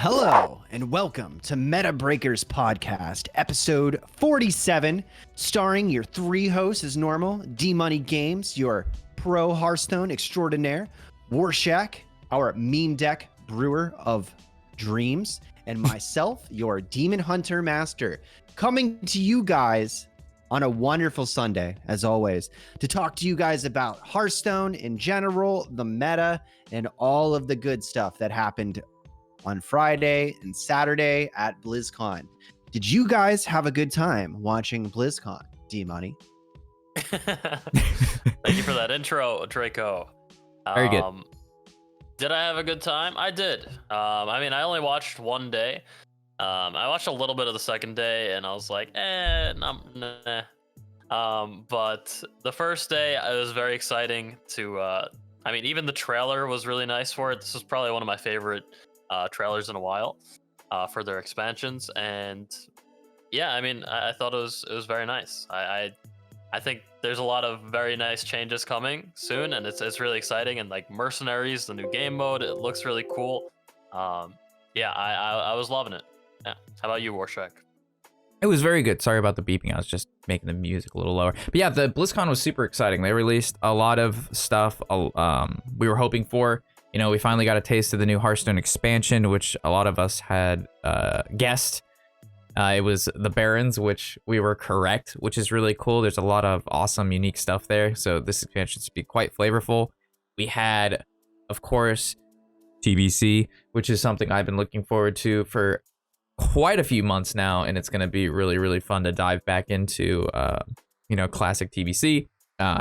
Hello and welcome to Metabreakers Podcast, episode 47, starring your three hosts as normal, DmoneyGames, your pro Hearthstone extraordinaire, Warshack, our meme deck brewer of dreams, and myself, your demon hunter master, coming to you guys on a wonderful Sunday, as always, to talk to you guys about Hearthstone in general, the meta, and all of the good stuff that happened on Friday and Saturday at BlizzCon. Did you guys have a good time watching BlizzCon, D-Money? Thank you for that intro, Draco. Very good. Did I have a good time? I did. I only watched one day. I watched a little bit of the second day, and I was like, nah. But the first day, it was very exciting to, even the trailer was really nice for it. This is probably one of my favorite trailers in a while for their expansions, and yeah, I thought it was very nice. I think there's a lot of very nice changes coming soon, and it's really exciting. And like Mercenaries, the new game mode, it looks really cool. I was loving it. Yeah. How about you, Warshack? It was very good. Sorry about the beeping. I was just making the music a little lower. But yeah, the BlizzCon was super exciting. They released a lot of stuff we were hoping for. You know, we finally got a taste of the new Hearthstone expansion, which a lot of us had guessed. It was the Barons, which we were correct, which is really cool. There's a lot of awesome, unique stuff there. So this expansion should be quite flavorful. We had, of course, TBC, which is something I've been looking forward to for quite a few months now. And it's going to be really, really fun to dive back into, classic TBC.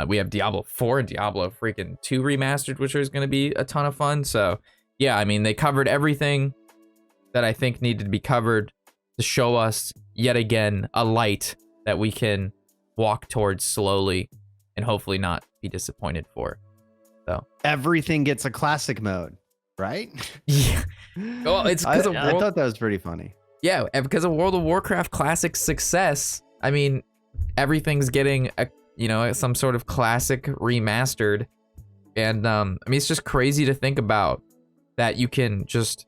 We have Diablo 4 and Diablo freaking 2 remastered, which is going to be a ton of fun. So, yeah, they covered everything that I think needed to be covered to show us, yet again, a light that we can walk towards slowly and hopefully not be disappointed for. So Everything gets a classic mode, right? Yeah. Well, it's because I thought that was pretty funny. Yeah, because of World of Warcraft Classic success, everything's getting some sort of classic remastered. And it's just crazy to think about that you can just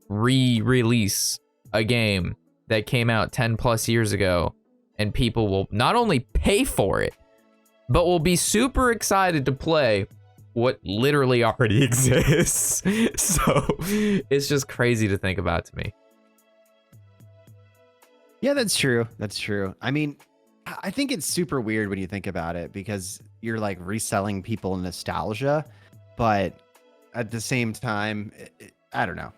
re-release a game that came out 10 plus years ago, and people will not only pay for it, but will be super excited to play what literally already exists. So it's just crazy to think about to me. Yeah, that's true. I think it's super weird when you think about it, because you're like reselling people nostalgia, but at the same time, I don't know.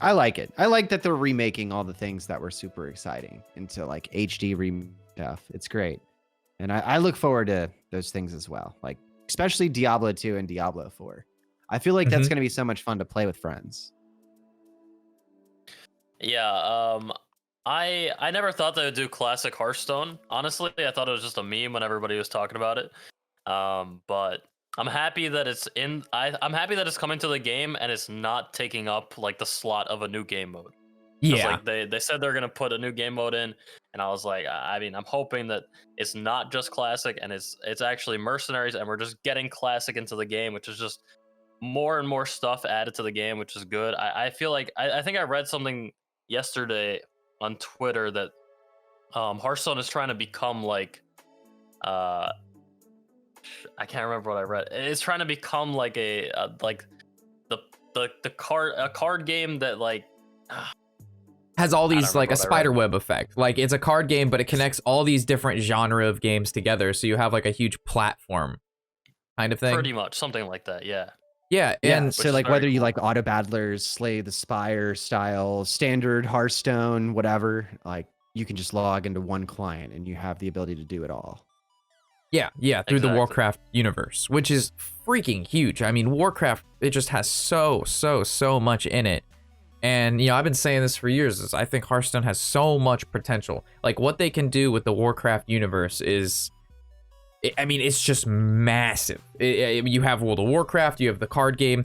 I like it. I like that they're remaking all the things that were super exciting into like HD stuff. It's great. And I look forward to those things as well. Like especially Diablo 2 and Diablo 4. I feel like that's going to be so much fun to play with friends. Yeah, I never thought they would do classic Hearthstone. Honestly, I thought it was just a meme when everybody was talking about it. But I'm happy that it's in. I'm happy that it's coming to the game and it's not taking up like the slot of a new game mode. Yeah, like they said they're gonna put a new game mode in, and I was like, I'm hoping that it's not just classic and it's actually Mercenaries, and we're just getting classic into the game, which is just more and more stuff added to the game, which is good. I feel like I think I read something yesterday on Twitter that Hearthstone is trying to become like I can't remember what I read. It's trying to become like a card game that like has all these like a spiderweb effect. Like it's a card game, but it connects all these different genre of games together, so you have like a huge platform kind of thing. Pretty much something like that. Yeah. Yeah, and so like whether you like auto battlers, Slay the Spire style, standard Hearthstone, whatever, like you can just log into one client and you have the ability to do it all. Yeah, through the Warcraft universe, which is freaking huge. Warcraft, it just has so much in it. And, I've been saying this for years, is I think Hearthstone has so much potential. Like, what they can do with the Warcraft universe is, it's just massive. You have World of Warcraft, you have the card game,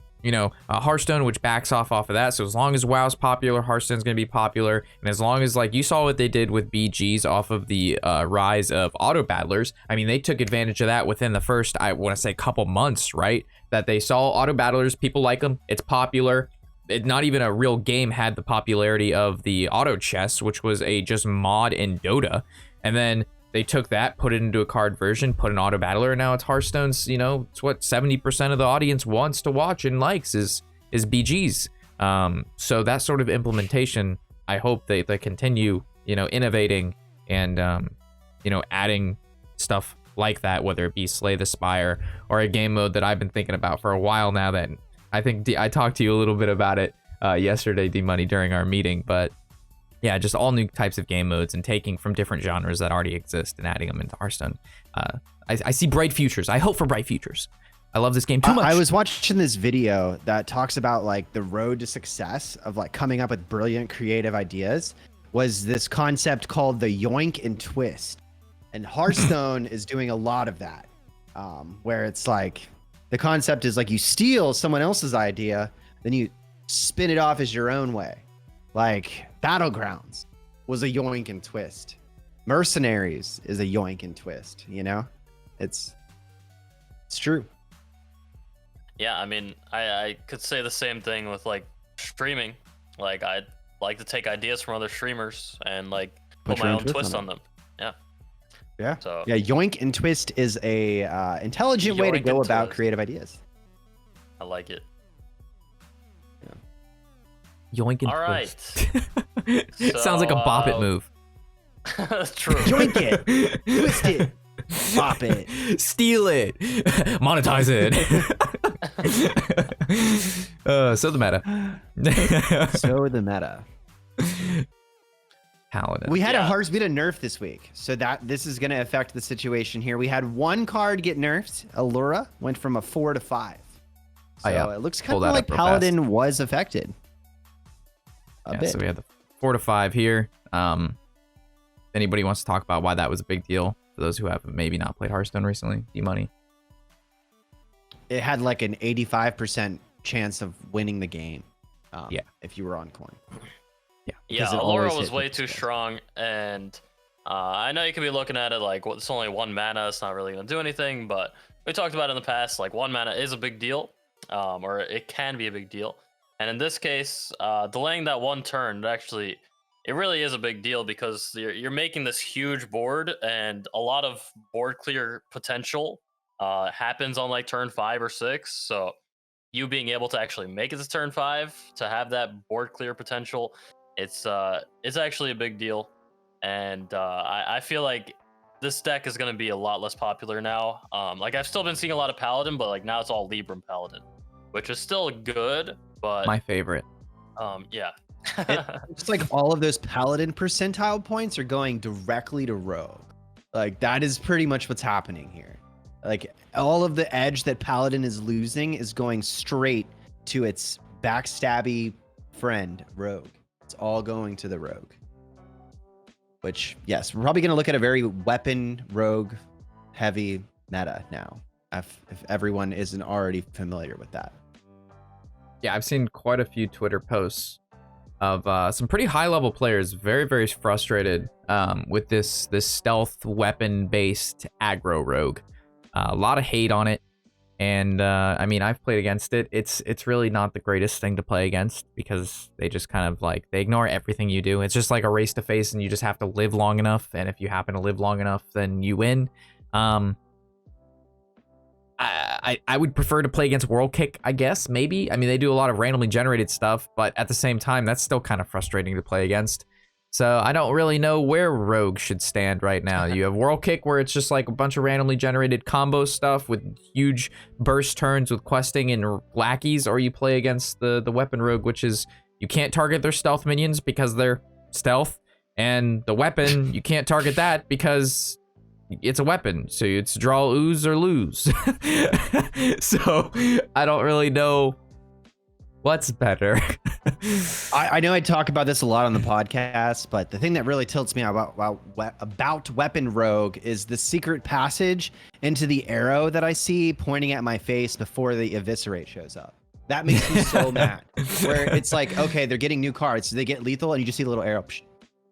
Hearthstone, which backs off of that. So as long as WoW's popular, Hearthstone's going to be popular. And as long as, like, you saw what they did with BGs off of the rise of auto battlers. They took advantage of that within the first, I want to say, couple months, right? That they saw auto battlers, people like them, it's popular. not even a real game had the popularity of the auto chess, which was a just mod in Dota. And then they took that, put it into a card version, put an auto battler, and now it's Hearthstone's, it's what 70% of the audience wants to watch and likes is BGs. So that sort of implementation, I hope they continue, innovating and, adding stuff like that, whether it be Slay the Spire or a game mode that I've been thinking about for a while now that I think I talked to you a little bit about it yesterday, D-Money, during our meeting. But yeah, just all new types of game modes and taking from different genres that already exist and adding them into Hearthstone. I see bright futures. I hope for bright futures. I love this game too much. I was watching this video that talks about like the road to success of like coming up with brilliant creative ideas was this concept called the yoink and twist. And Hearthstone is doing a lot of that, where it's like the concept is like you steal someone else's idea, then you spin it off as your own way. Like Battlegrounds was a yoink and twist. Mercenaries is a yoink and twist, It's true. Yeah, I mean, I could say the same thing with like streaming. Like I'd like to take ideas from other streamers and like put my own twist on them. Yeah. Yeah. So yeah, yoink and twist is a intelligent way to go about creative ideas. I like it. Yoink and all twist. Right. Sounds like a bop it move. That's true. Yoink it, twist it, bop it, steal it, monetize it. So the meta. So the meta. Paladin. We had a nerf this week, so this is going to affect the situation here. We had one card get nerfed. Allura went from a 4 to 5. So it looks kind of like Paladin was affected. A bit. So we had the 4 to 5 here. Anybody wants to talk about why that was a big deal for those who have maybe not played Hearthstone recently? D-Money. It had like an 85% chance of winning the game. If you were on coin. Yeah, Allura was way too strong, and I know you could be looking at it like, well, it's only 1 mana, it's not really going to do anything, but we talked about it in the past, like 1 mana is a big deal, or it can be a big deal. And in this case, delaying that 1 turn, it really is a big deal because you're making this huge board, and a lot of board clear potential happens on like turn 5 or 6, so you being able to actually make it to turn 5 to have that board clear potential, it's actually a big deal. And I feel like this deck is going to be a lot less popular now. Like I've still been seeing a lot of Paladin, but like now it's all Libram Paladin, which is still good, but my favorite. Yeah. It's like all of those Paladin percentile points are going directly to Rogue. Like that is pretty much what's happening here. Like all of the edge that Paladin is losing is going straight to its backstabby friend, Rogue. It's all going to the Rogue. Which, yes, we're probably going to look at a very weapon Rogue heavy meta now, if everyone isn't already familiar with that. Yeah, I've seen quite a few Twitter posts of some pretty high level players very, very frustrated with this stealth weapon based aggro Rogue. A lot of hate on it. And I mean, I've played against it. It's really not the greatest thing to play against because they just kind of like, they ignore everything you do. It's just like a race to face and you just have to live long enough. And if you happen to live long enough, then you win. I would prefer to play against World Kick, I guess, maybe. I mean, they do a lot of randomly generated stuff, but at the same time, that's still kind of frustrating to play against. So I don't really know where Rogue should stand right now. You have World Kick, where it's just like a bunch of randomly generated combo stuff with huge burst turns with questing and lackeys, or you play against the Weapon Rogue, which is you can't target their stealth minions because they're stealth, and the weapon, you can't target that because it's a weapon. So it's draw, ooze, or lose. So I don't really know what's better. I know I talk about this a lot on the podcast, but the thing that really tilts me about Weapon Rogue is the secret passage into the arrow that I see pointing at my face before the Eviscerate shows up. That makes me so mad. Where it's like, okay, they're getting new cards, so they get lethal, and you just see the little arrow,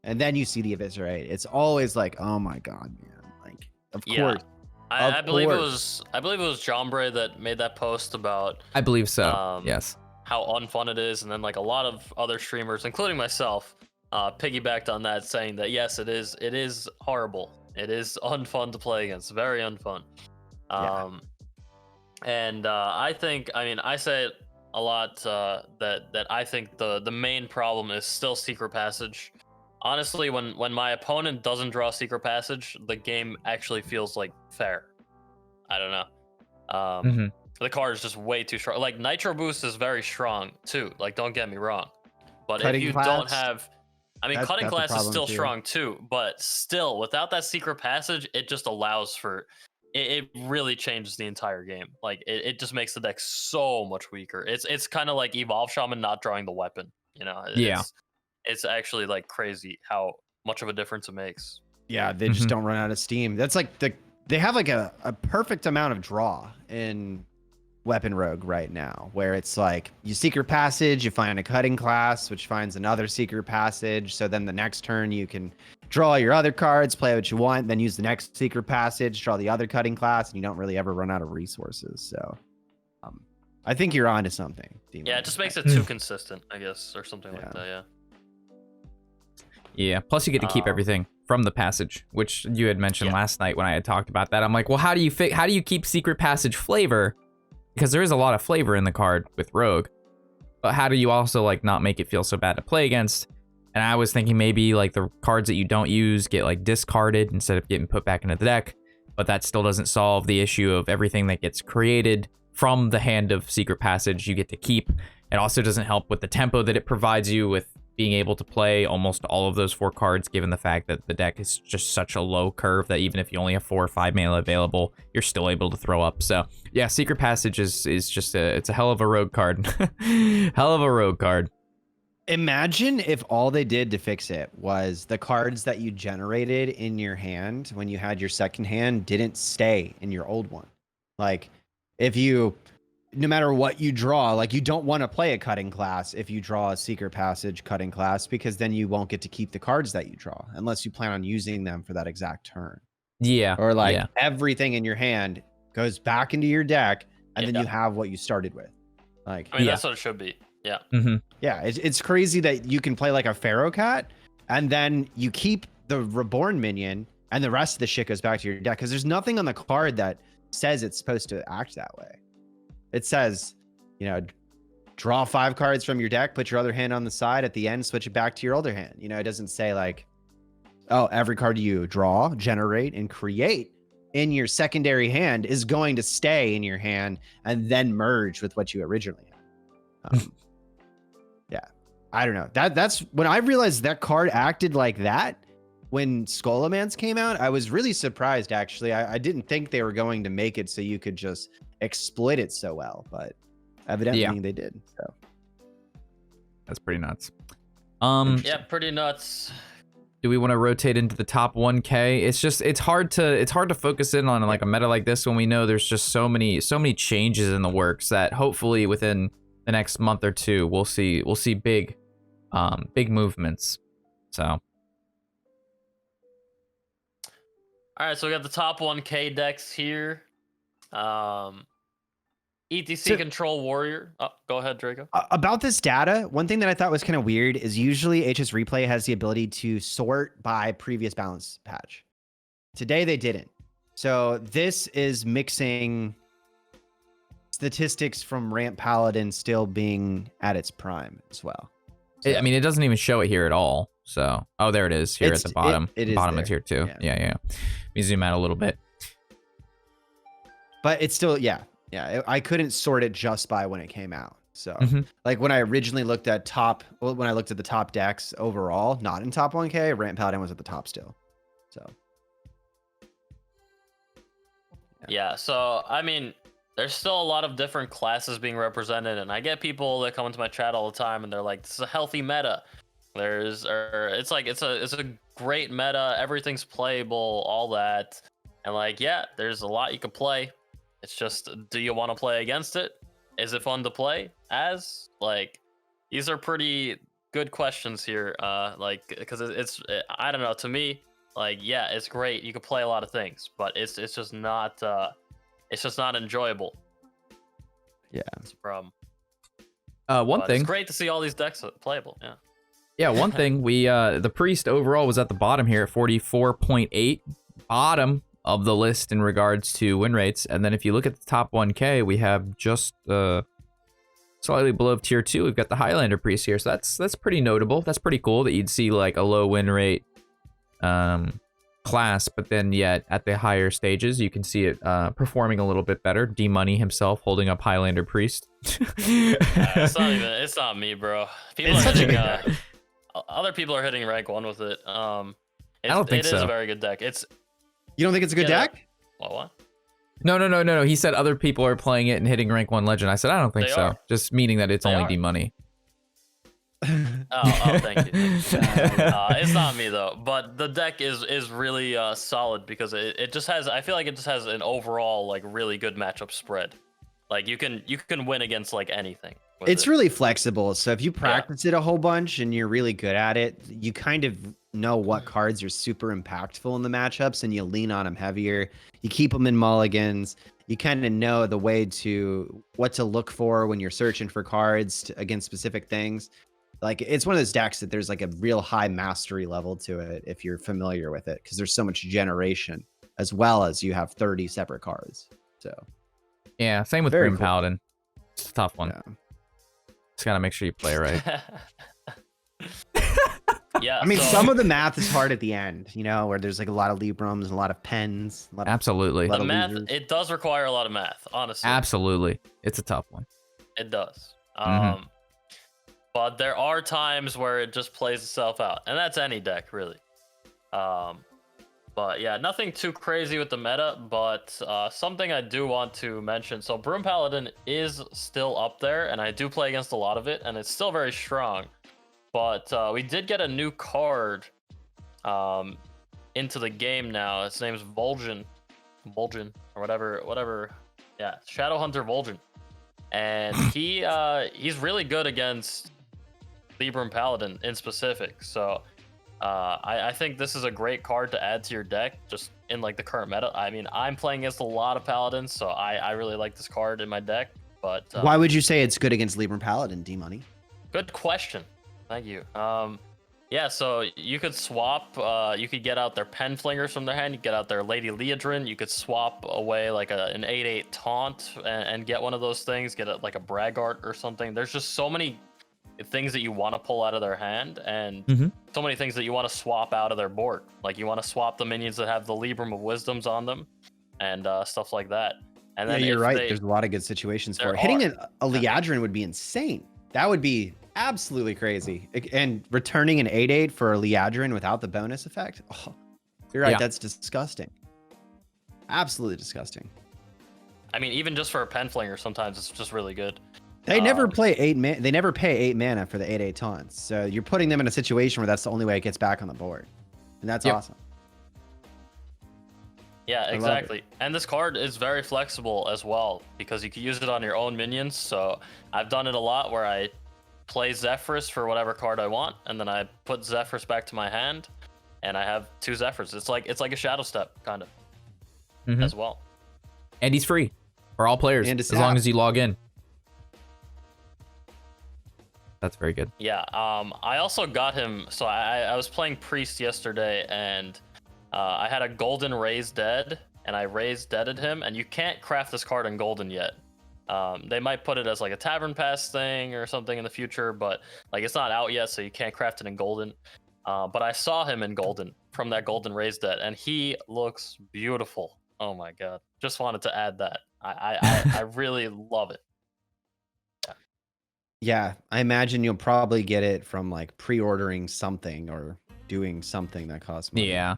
and then you see the Eviscerate. It's always like, oh my god, man! Like, of course. I believe it was John Bray that made that post about. I believe so. Yes. how unfun it is, and then like a lot of other streamers, including myself, piggybacked on that, saying that yes, it is horrible. It is unfun to play against, very unfun. And I think, I mean, I say it a lot that I think the main problem is still secret passage. Honestly, when my opponent doesn't draw secret passage, the game actually feels like fair. I don't know. The card is just way too strong. Like Nitro Boost is very strong too. Like, don't get me wrong, but Cutting if you class, don't have, I mean, cutting that's a class is problem still too. strong too, but still, without that secret passage, it just allows for. It really changes the entire game. Like it just makes the deck so much weaker. It's kind of like Evolve Shaman not drawing the weapon. You know, it's actually like crazy how much of a difference it makes. Yeah, they just don't run out of steam. That's like they have like a perfect amount of draw in Weapon Rogue right now, where it's like you secret passage, you find a cutting class, which finds another secret passage. So then the next turn you can draw your other cards, play what you want, then use the next secret passage, draw the other cutting class, and you don't really ever run out of resources. So I think you're onto something, Demon. Yeah, it just makes it too consistent, I guess, or something like that. Yeah. Yeah. Plus, you get to keep everything from the passage, which you had mentioned last night when I had talked about that. I'm like, well, how do you keep secret passage flavor? Because there is a lot of flavor in the card with Rogue, but how do you also like not make it feel so bad to play against? And I was thinking maybe like the cards that you don't use get like discarded instead of getting put back into the deck, but that still doesn't solve the issue of everything that gets created from the hand of secret passage you get to keep. It also doesn't help with the tempo that it provides you with being able to play almost all of those 4 cards, given the fact that the deck is just such a low curve that even if you only have 4 or 5 mana available, you're still able to throw up. So yeah, Secret Passage is just it's a hell of a rogue card. Hell of a rogue card. Imagine if all they did to fix it was the cards that you generated in your hand when you had your second hand didn't stay in your old one. Like if you, no matter what you draw, like you don't want to play a cutting class if you draw a secret passage cutting class, because then you won't get to keep the cards that you draw unless you plan on using them for that exact turn. Yeah. Or like everything in your hand goes back into your deck and then you have what you started with. Like, I mean, that's what it should be. Yeah. Yeah. It's crazy that you can play like a DracoCatt and then you keep the Reborn minion and the rest of the shit goes back to your deck. Cause there's nothing on the card that says it's supposed to act that way. It says, you know, draw 5 cards from your deck, put your other hand on the side at the end, switch it back to your older hand. You know, it doesn't say like, oh, every card you draw, generate, and create in your secondary hand is going to stay in your hand and then merge with what you originally had. Yeah, I don't know. That's when I realized that card acted like that. When Skullomance came out, I was really surprised, actually. I didn't think they were going to make it so you could just exploit it so well, but evidently they did. So that's pretty nuts. Yeah, pretty nuts. Do we want to rotate into the top 1K? It's hard to focus in on like a meta like this when we know there's just so many changes in the works that hopefully within the next month or two we'll see big movements. So all right, so we got the top 1K decks here. ETC Control Warrior. Oh, go ahead, Draco. About this data, one thing that I thought was kind of weird is usually HS Replay has the ability to sort by previous balance patch. Today they didn't. So this is mixing statistics from Ramp Paladin still being at its prime as well. So, I mean, it doesn't even show it here at all. So, oh, there it is here at the bottom. It is bottom there. is here too. Yeah. Let me zoom out a little bit. But it's still, I couldn't sort it just by when it came out. So like when I originally looked at the top decks overall, not in top 1K, Ramp Paladin was at the top still. So. Yeah, so I mean, there's still a lot of different classes being represented, and I get people that come into my chat all the time and they're like, this is a healthy meta. It's a great meta, everything's playable, all that. And like, yeah, there's a lot you can play. It's just, do you want to play against it? Is it fun to play as? Like, these are pretty good questions here. Because it's I don't know, to me, like, yeah, it's great. You can play a lot of things, but it's just not enjoyable. Yeah, that's a problem. One But thing. It's great to see all these decks playable. Yeah. Yeah, one thing, the Priest overall was at the bottom here at 44.8, bottom of the list in regards to win rates. And then if you look at the top 1K, we have just slightly below tier 2, we've got the Highlander Priest here. So that's pretty notable. That's pretty cool that you'd see like a low win rate class, but then yet at the higher stages, you can see it performing a little bit better. D-Money himself holding up Highlander Priest. It's not me, bro. It's such a good deck. Other people are hitting rank 1 with it. I don't think it so. is a very good deck. You don't think it's a good deck? What? No. He said other people are playing it and hitting rank 1 legend. I said, I don't think They so. are. Just meaning that it's They only are. D-Money. Oh, thank you. It's not me though, but the deck is really solid because it just has. I feel like it just has an overall like really good matchup spread. Like you can win against like anything. with It's it. really flexible. So if you practice it a whole bunch and you're really good at it, you kind of know what cards are super impactful in the matchups and you lean on them heavier. You keep them in mulligans. You kind of know the way to what to look for when you're searching for cards against specific things. Like it's one of those decks that there's like a real high mastery level to it if you're familiar with it because there's so much generation as well as you have 30 separate cards. So Yeah, same with Very Grim cool. Paladin. It's a tough one. yeah. Just gotta make sure you play right. Yeah. I mean, so- some of the math is hard at the end, you know, where there's like a lot of Librams and a lot of pens. A lot of, Absolutely. lot the of math losers. it does require a lot of math, honestly. Absolutely. It's a tough one. It does. Mhm. But there are times where it just plays itself out, and that's any deck really. But yeah, nothing too crazy with the meta, but something I do want to mention. So Broom Paladin is still up there, and I do play against a lot of it, and it's still very strong. But we did get a new card into the game now. His name's Vol'jin, or whatever. Yeah, Shadowhunter Vol'jin, and he's really good against Libram Paladin in specific. So I think this is a great card to add to your deck, just in like the current meta. I mean, I'm playing against a lot of Paladins, so I really like this card in my deck. But Why would you say it's good against Libram Paladin, D-Money? good question. Thank you. Yeah, so you could swap. You could get out their Pen Flingers from their hand. You get out their Lady Leodrin. You could swap away like an 8/8 Taunt and get one of those things. Get like a Braggart or something. There's just so many things that you want to pull out of their hand, and so many things that you want to swap out of their board. Like you want to swap the minions that have the Libram of Wisdoms on them, and stuff like that. And then Yeah, you're if right. they- There's a lot of good situations for There it. Hitting are. a Leodrin would be insane. That would be absolutely crazy. And returning an 8/8 for a Leodrin without the bonus effect. Oh, you're right. Yeah. That's disgusting. Absolutely disgusting. I mean, even just for a Pen Flinger, sometimes it's just really good. They never play 8 mana. They never pay 8 mana for the 8/8 taunts. So you're putting them in a situation where that's the only way it gets back on the board. And that's Yep. awesome. Yeah, love it. exactly. And this card is very flexible as well because you can use it on your own minions. So I've done it a lot where I play Zephyrus for whatever card I want, and then I put Zephyrus back to my hand, and I have 2 Zephyrs. It's like a Shadow Step kind of as well. And he's free for all players And as it's long app. as you log in. That's very good. Yeah. I also got him. So I was playing Priest yesterday, and I had a Golden Raised Dead, and I Raised Deaded him, and you can't craft this card in Golden yet. They might put it as like a Tavern Pass thing or something in the future, but like it's not out yet, so you can't craft it in Golden. But I saw him in Golden from that Golden Raised Dead, and he looks beautiful. Oh my god! Just wanted to add that. I really love it. Yeah, I imagine you'll probably get it from like pre-ordering something or doing something that costs money. Yeah.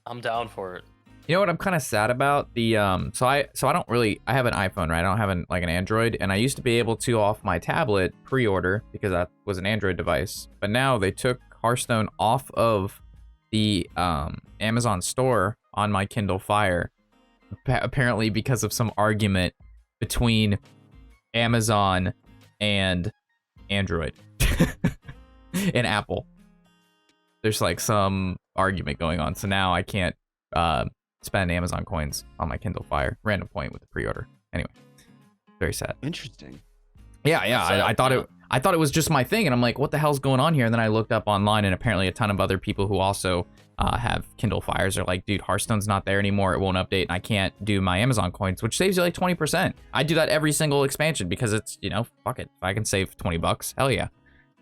I'm down for it. You know what I'm kind of sad about? So I don't really, I have an iPhone, right? I don't have an Android, and I used to be able to off my tablet pre-order because that was an Android device. But now they took Hearthstone off of the Amazon store on my Kindle Fire, apparently because of some argument between Amazon and Android and Apple. There's like some argument going on, so now I can't spend Amazon coins on my Kindle Fire. Random point with the pre-order. Anyway, very sad. Interesting. Yeah, I thought it was just my thing, and I'm like, what the hell's going on here? And then I looked up online, and apparently a ton of other people who also have Kindle Fires are like, dude, Hearthstone's not there anymore. It won't update, and I can't do my Amazon coins, which saves you like 20%. I do that every single expansion because it's, fuck it. If I can save $20, hell yeah.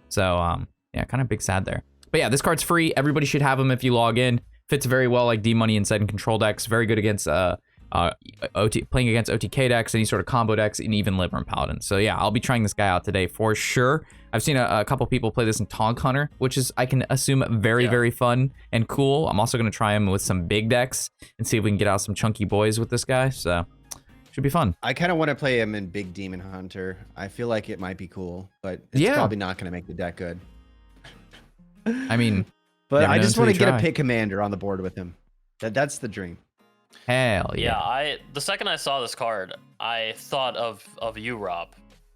So, yeah, kind of big sad there. But yeah, this card's free. Everybody should have them if you log in. Fits very well like D-Money inside and control decks. Very good against playing against OTK decks, any sort of combo decks, and even Liver and Paladin. So yeah, I'll be trying this guy out today for sure. I've seen a couple people play this in Tonk Hunter, which is, I can assume, very fun and cool. I'm also going to try him with some big decks and see if we can get out some chunky boys with this guy. So should be fun. I kind of want to play him in Big Demon Hunter. I feel like it might be cool, but it's probably not going to make the deck good. I mean, but I just want to get a pick commander on the board with him. That's the dream. Hell yeah. The second I saw this card, I thought of you, Rob,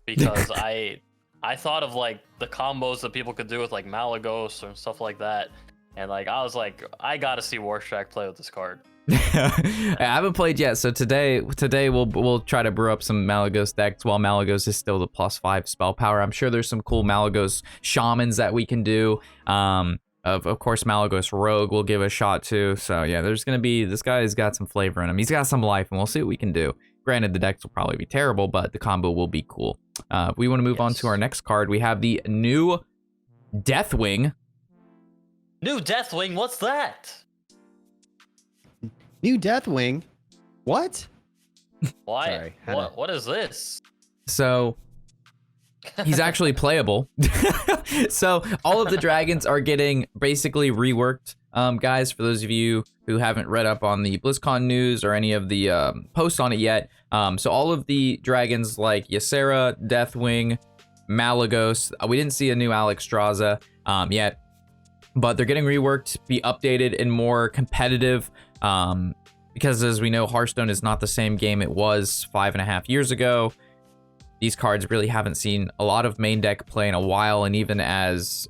because I thought of like the combos that people could do with like Malagos and stuff like that, and like I was like, I gotta see Warshack play with this card. I haven't played yet, so today we'll try to brew up some Malagos decks while Malagos is still the +5 spell power. I'm sure there's some cool Malagos shamans that we can do. Of course, Malagos Rogue will give a shot too. So yeah, there's gonna be, this guy's got some flavor in him. He's got some life, and we'll see what we can do. Granted, the decks will probably be terrible, but the combo will be cool. We want to move on to our next card. We have the new Deathwing. New Deathwing? What's that? New Deathwing? What? Why? What is this? So he's actually playable. So all of the dragons are getting basically reworked. Guys, for those of you who haven't read up on the BlizzCon news or any of the posts on it yet, so all of the dragons like Ysera, Deathwing, Malagos, we didn't see a new Alexstrasza yet, but they're getting reworked, be updated and more competitive, because as we know, Hearthstone is not the same game it was 5.5 years ago. These cards really haven't seen a lot of main deck play in a while, and even as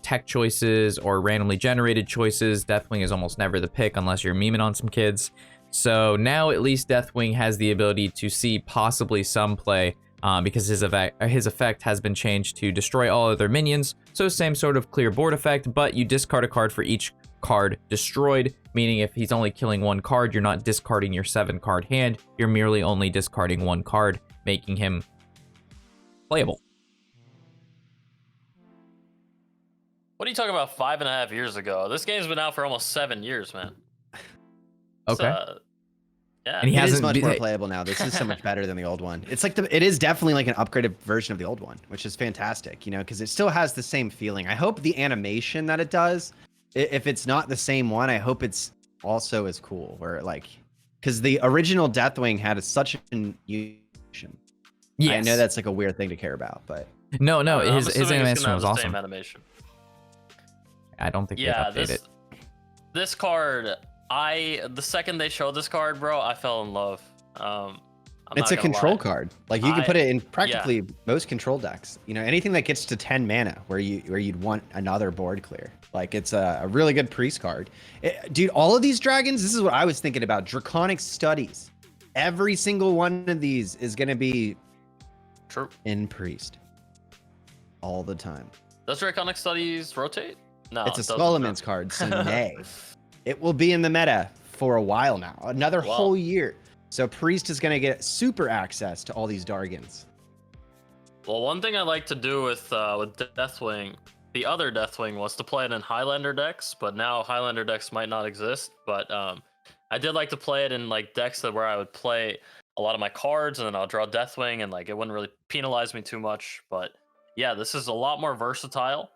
tech choices or randomly generated choices, Deathwing is almost never the pick unless you're memeing on some kids. So now at least Deathwing has the ability to see possibly some play, because his effect has been changed to destroy all other minions. So same sort of clear board effect, but you discard a card for each card destroyed, meaning if he's only killing one card, you're not discarding your 7-card hand, you're merely only discarding one card, making him playable. What are you talking about 5.5 years ago? This game's been out for almost 7 years, man. Okay. Yeah. And he it is hasn't much more playable now. This is so much better than the old one. It's like it is definitely like an upgraded version of the old one, which is fantastic, because it still has the same feeling. I hope the animation that it does, if it's not the same one, I hope it's also as cool, where because the original Deathwing had such an animation. Yes. I know that's like a weird thing to care about, but no, his animation was awesome. Animation. I don't think they updated it. This card, the second they showed this card, bro, I fell in love. It's a control card. Like you can put it in practically most control decks. Anything that gets to 10 mana where you'd want another board clear. Like it's a really good priest card. Dude, all of these dragons, this is what I was thinking about. Draconic Studies. Every single one of these is going to be true in priest all the time. Does Draconic Studies rotate? No, it's a Solomon's card, so nay. It will be in the meta for a while now, another whole year. So priest is going to get super access to all these Dargans. Well, one thing I like to do with Deathwing, the other Deathwing, was to play it in Highlander decks, but now Highlander decks might not exist. But I did like to play it in like decks where I would play a lot of my cards and then I'll draw Deathwing, and like it wouldn't really penalize me too much. But yeah, this is a lot more versatile,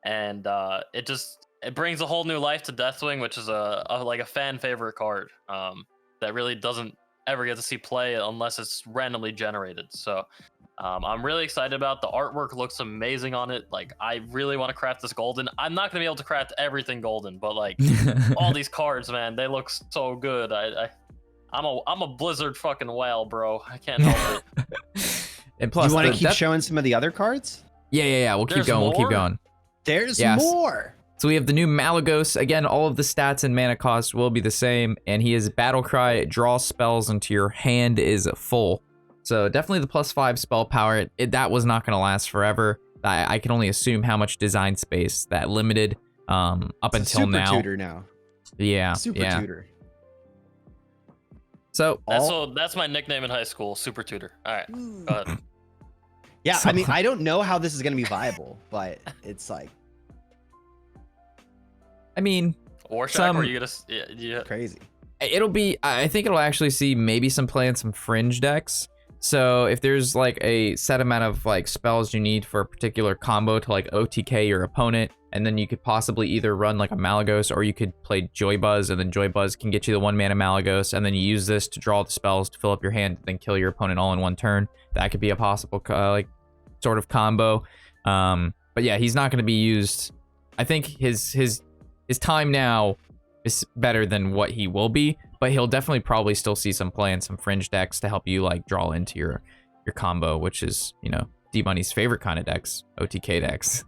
and it brings a whole new life to Deathwing, which is a fan favorite card that really doesn't ever get to see play unless it's randomly generated. So I'm really excited about the artwork. Looks amazing on it. Like I really want to craft this golden. I'm not gonna be able to craft everything golden, but like all these cards, man, they look so good. I'm a Blizzard fucking whale, bro. I can't help it. And plus, you want to keep showing some of the other cards? Yeah. We'll keep going. There's more. So we have the new Malagos. Again, all of the stats and mana cost will be the same, and he is Battlecry. Draw spells until your hand is full. So definitely the +5 spell power. That was not going to last forever. I can only assume how much design space that limited up It's until super now. tutor now. Yeah, Super tutor. So That's my nickname in high school, Super Tutor. All right, go ahead. Yeah, I mean, I don't know how this is going to be viable, but it's like I mean, Warshack, or you gonna? Yeah. crazy. it'll be. I think it'll actually see maybe some play in some fringe decks. So if there's like a set amount of like spells you need for a particular combo to like OTK your opponent, and then you could possibly either run like a Malagos, or you could play Joy Buzz, and then Joy Buzz can get you the 1-mana Malagos, and then you use this to draw the spells to fill up your hand, then kill your opponent all in one turn. That could be a possible like sort of combo. But yeah, he's not going to be used. I think his time now is better than what he will be, but he'll definitely probably still see some play in some fringe decks to help you like draw into your combo, which is, you know, D-Money's favorite kind of decks, OTK decks.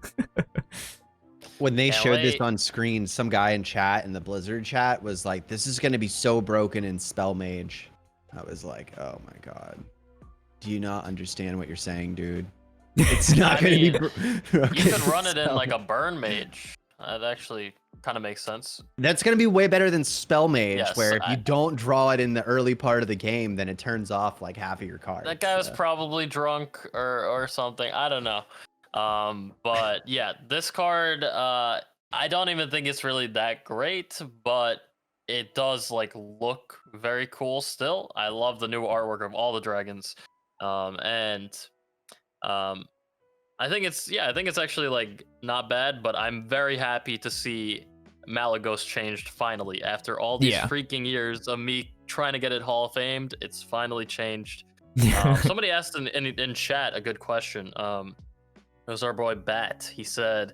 When they showed this on screen, some guy in chat, in the Blizzard chat, was like, this is going to be so broken in Spell Mage. I was like, oh my God. Do you not understand what you're saying, dude? It's not going to be broken. You can run it in like a Burn Mage. That actually kind of makes sense. That's going to be way better than Spell Mage, Yes, where if you don't draw it in the early part of the game, then it turns off like half of your cards. That guy was probably drunk or something. I don't know. But yeah, this card, I don't even think it's really that great, but it does like look very cool still. I love the new artwork of all the dragons. I think it's actually like not bad, but I'm very happy to see Malagos changed finally after all these freaking years of me trying to get it Hall of Famed. It's finally changed. Somebody asked in chat a good question. It was our boy Bat. He said,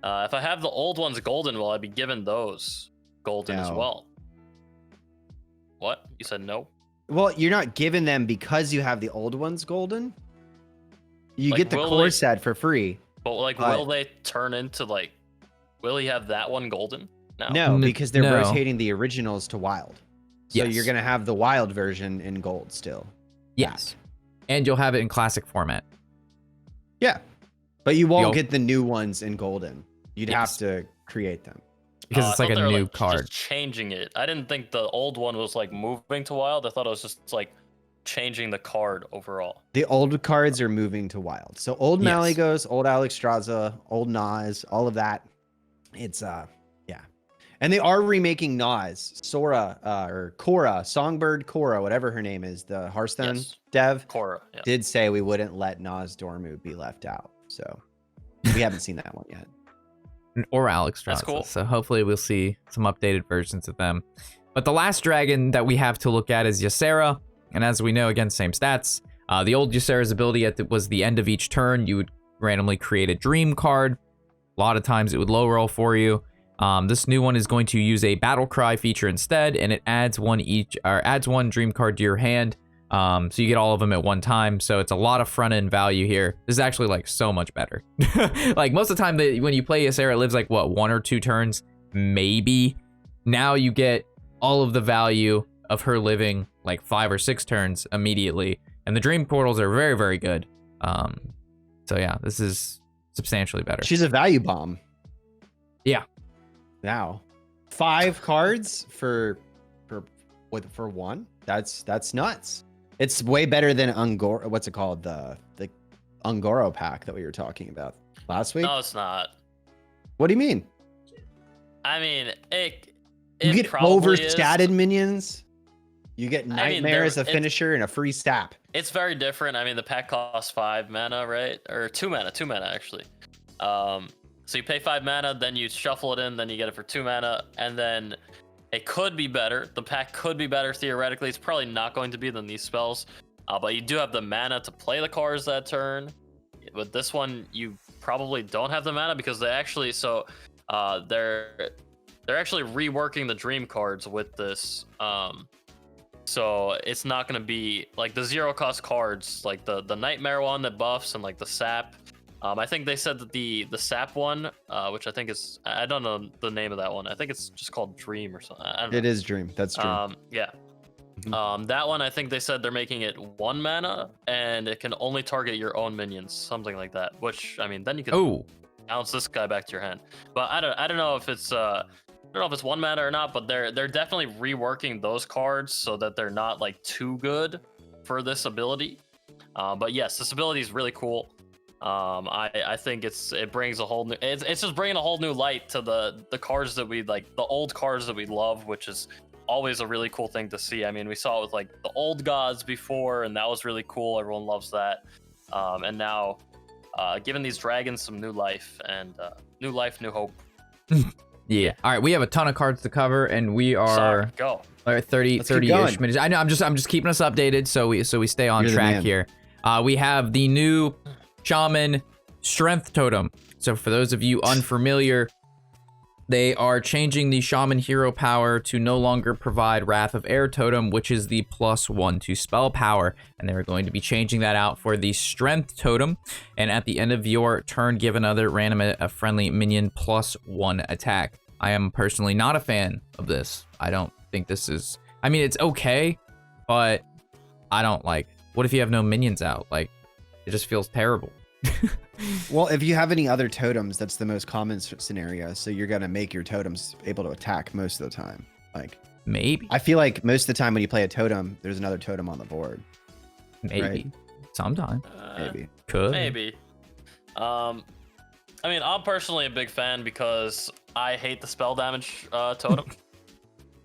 if I have the old ones golden, will I be given those golden as well? What? You said no? Well, you're not given them because you have the old ones golden. You Like, get the core set for free. But like, will they turn into like, will he have that one golden? No, because they're no. rotating the originals to wild. So you're going to have the wild version in gold still. Yes. And you'll have it in classic format. Yeah. But you won't get the new ones in golden. You'd have to create them. Because it's like a new card. Just changing it. I didn't think the old one was like moving to wild. I thought it was just like changing the card overall. The old cards are moving to wild. So old Malagos, old Alexstrasza, old Nas, all of that. It's yeah. And they are remaking Nas, Sora, or Korra, Songbird Korra, whatever her name is, the Hearthstone dev. Korra, did say we wouldn't let Nas Dormu be left out. So we haven't seen that one yet. Or Alexstrasza. That's cool. So hopefully we'll see some updated versions of them. But the last dragon that we have to look at is Ysera. And as we know, again, same stats. The old Ysera's ability was the end of each turn. You would randomly create a dream card. A lot of times it would low roll for you. This new one is going to use a battle cry feature instead, and it adds one dream card to your hand. So you get all of them at one time. So it's a lot of front end value here. This is actually like so much better. Like most of the time when you play Ysera, it lives like what, 1 or 2 turns, maybe. Now you get all of the value of her living like 5 or 6 turns immediately, and the dream portals are very, very good. So yeah, this is substantially better. She's a value bomb. Yeah. Now, 5 cards for one. That's nuts. It's way better than Ungoro. What's it called? The Ungoro pack that we were talking about last week. No, it's not. What do you mean? I mean, you get overstatted minions. You get I mean, Nightmare as a finisher and a free sap. It's very different. I mean, the pack costs 5 mana, right? Or 2 mana actually. So you pay 5 mana, then you shuffle it in, then you get it for 2 mana, and then it could be better. The pack could be better theoretically. It's probably not going to be than these spells, but you do have the mana to play the cards that turn. With this one, you probably don't have the mana because they actually they're actually reworking the dream cards with this. So it's not going to be like the 0-cost cards, like the Nightmare one that buffs and like the sap. I think they said that the sap one, which I think is, I don't know the name of that one. I think it's just called Dream or something. I don't know. It is Dream. That's Dream. Yeah. That one, I think they said they're making it 1 mana, and it can only target your own minions, something like that. Which, I mean, then you can bounce this guy back to your hand. But I don't know if it's 1 mana or not. But they're definitely reworking those cards so that they're not like too good for this ability. But yes, this ability is really cool. I think it brings a whole new. It's just bringing a whole new light to the cards that we like, the old cards that we love, which is always a really cool thing to see. I mean, we saw it with like the old gods before, and that was really cool. Everyone loves that. And now, giving these dragons some new life, and new life, new hope. Yeah. All right, we have a ton of cards to cover, and we are go. All right, 30-ish minutes. I know. I'm just keeping us updated, so we stay on track here. We have the new Shaman Strength Totem. So for those of you unfamiliar, they are changing the Shaman hero power to no longer provide Wrath of Air Totem, which is the +1 to spell power. And they're going to be changing that out for the Strength Totem. And at the end of your turn, give another random friendly minion +1 attack. I am personally not a fan of this. I don't think this is... I mean, it's okay, but I don't like... What if you have no minions out? Like, it just feels terrible. Well, if you have any other totems, that's the most common scenario. So you're going to make your totems able to attack most of the time. Like, maybe. I feel like most of the time when you play a totem, there's another totem on the board. Maybe. Right? Sometime. Maybe. Could. Maybe. I mean, I'm personally a big fan because I hate the spell damage totem.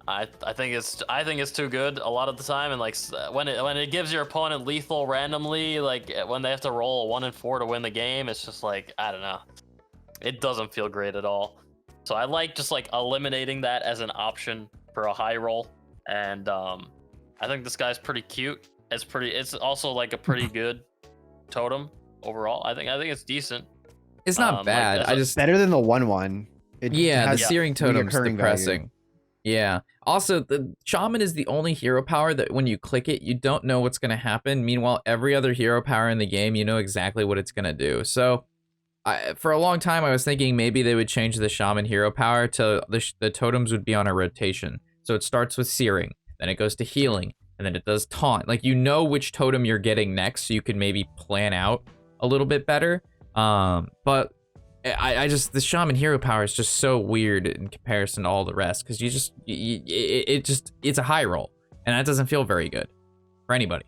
I think it's too good a lot of the time, and like when it gives your opponent lethal randomly, like when they have to roll a 1 and 4 to win the game, it's just like, I don't know, it doesn't feel great at all. So I like just like eliminating that as an option for a high roll, and I think this guy's pretty cute. It's also like a pretty good totem overall. I think it's decent. It's not bad. Like, I just better than the 1/1. the Searing Totem's depressing. Value. Yeah. Also, the Shaman is the only hero power that when you click it, you don't know what's going to happen. Meanwhile, every other hero power in the game, you know exactly what it's going to do. So, for a long time, I was thinking maybe they would change the Shaman hero power to the totems would be on a rotation. So it starts with Searing, then it goes to Healing, and then it does Taunt. Like, you know which totem you're getting next, so you can maybe plan out a little bit better. But I just, the Shaman hero power is just so weird in comparison to all the rest, because it's a high roll, and that doesn't feel very good for anybody.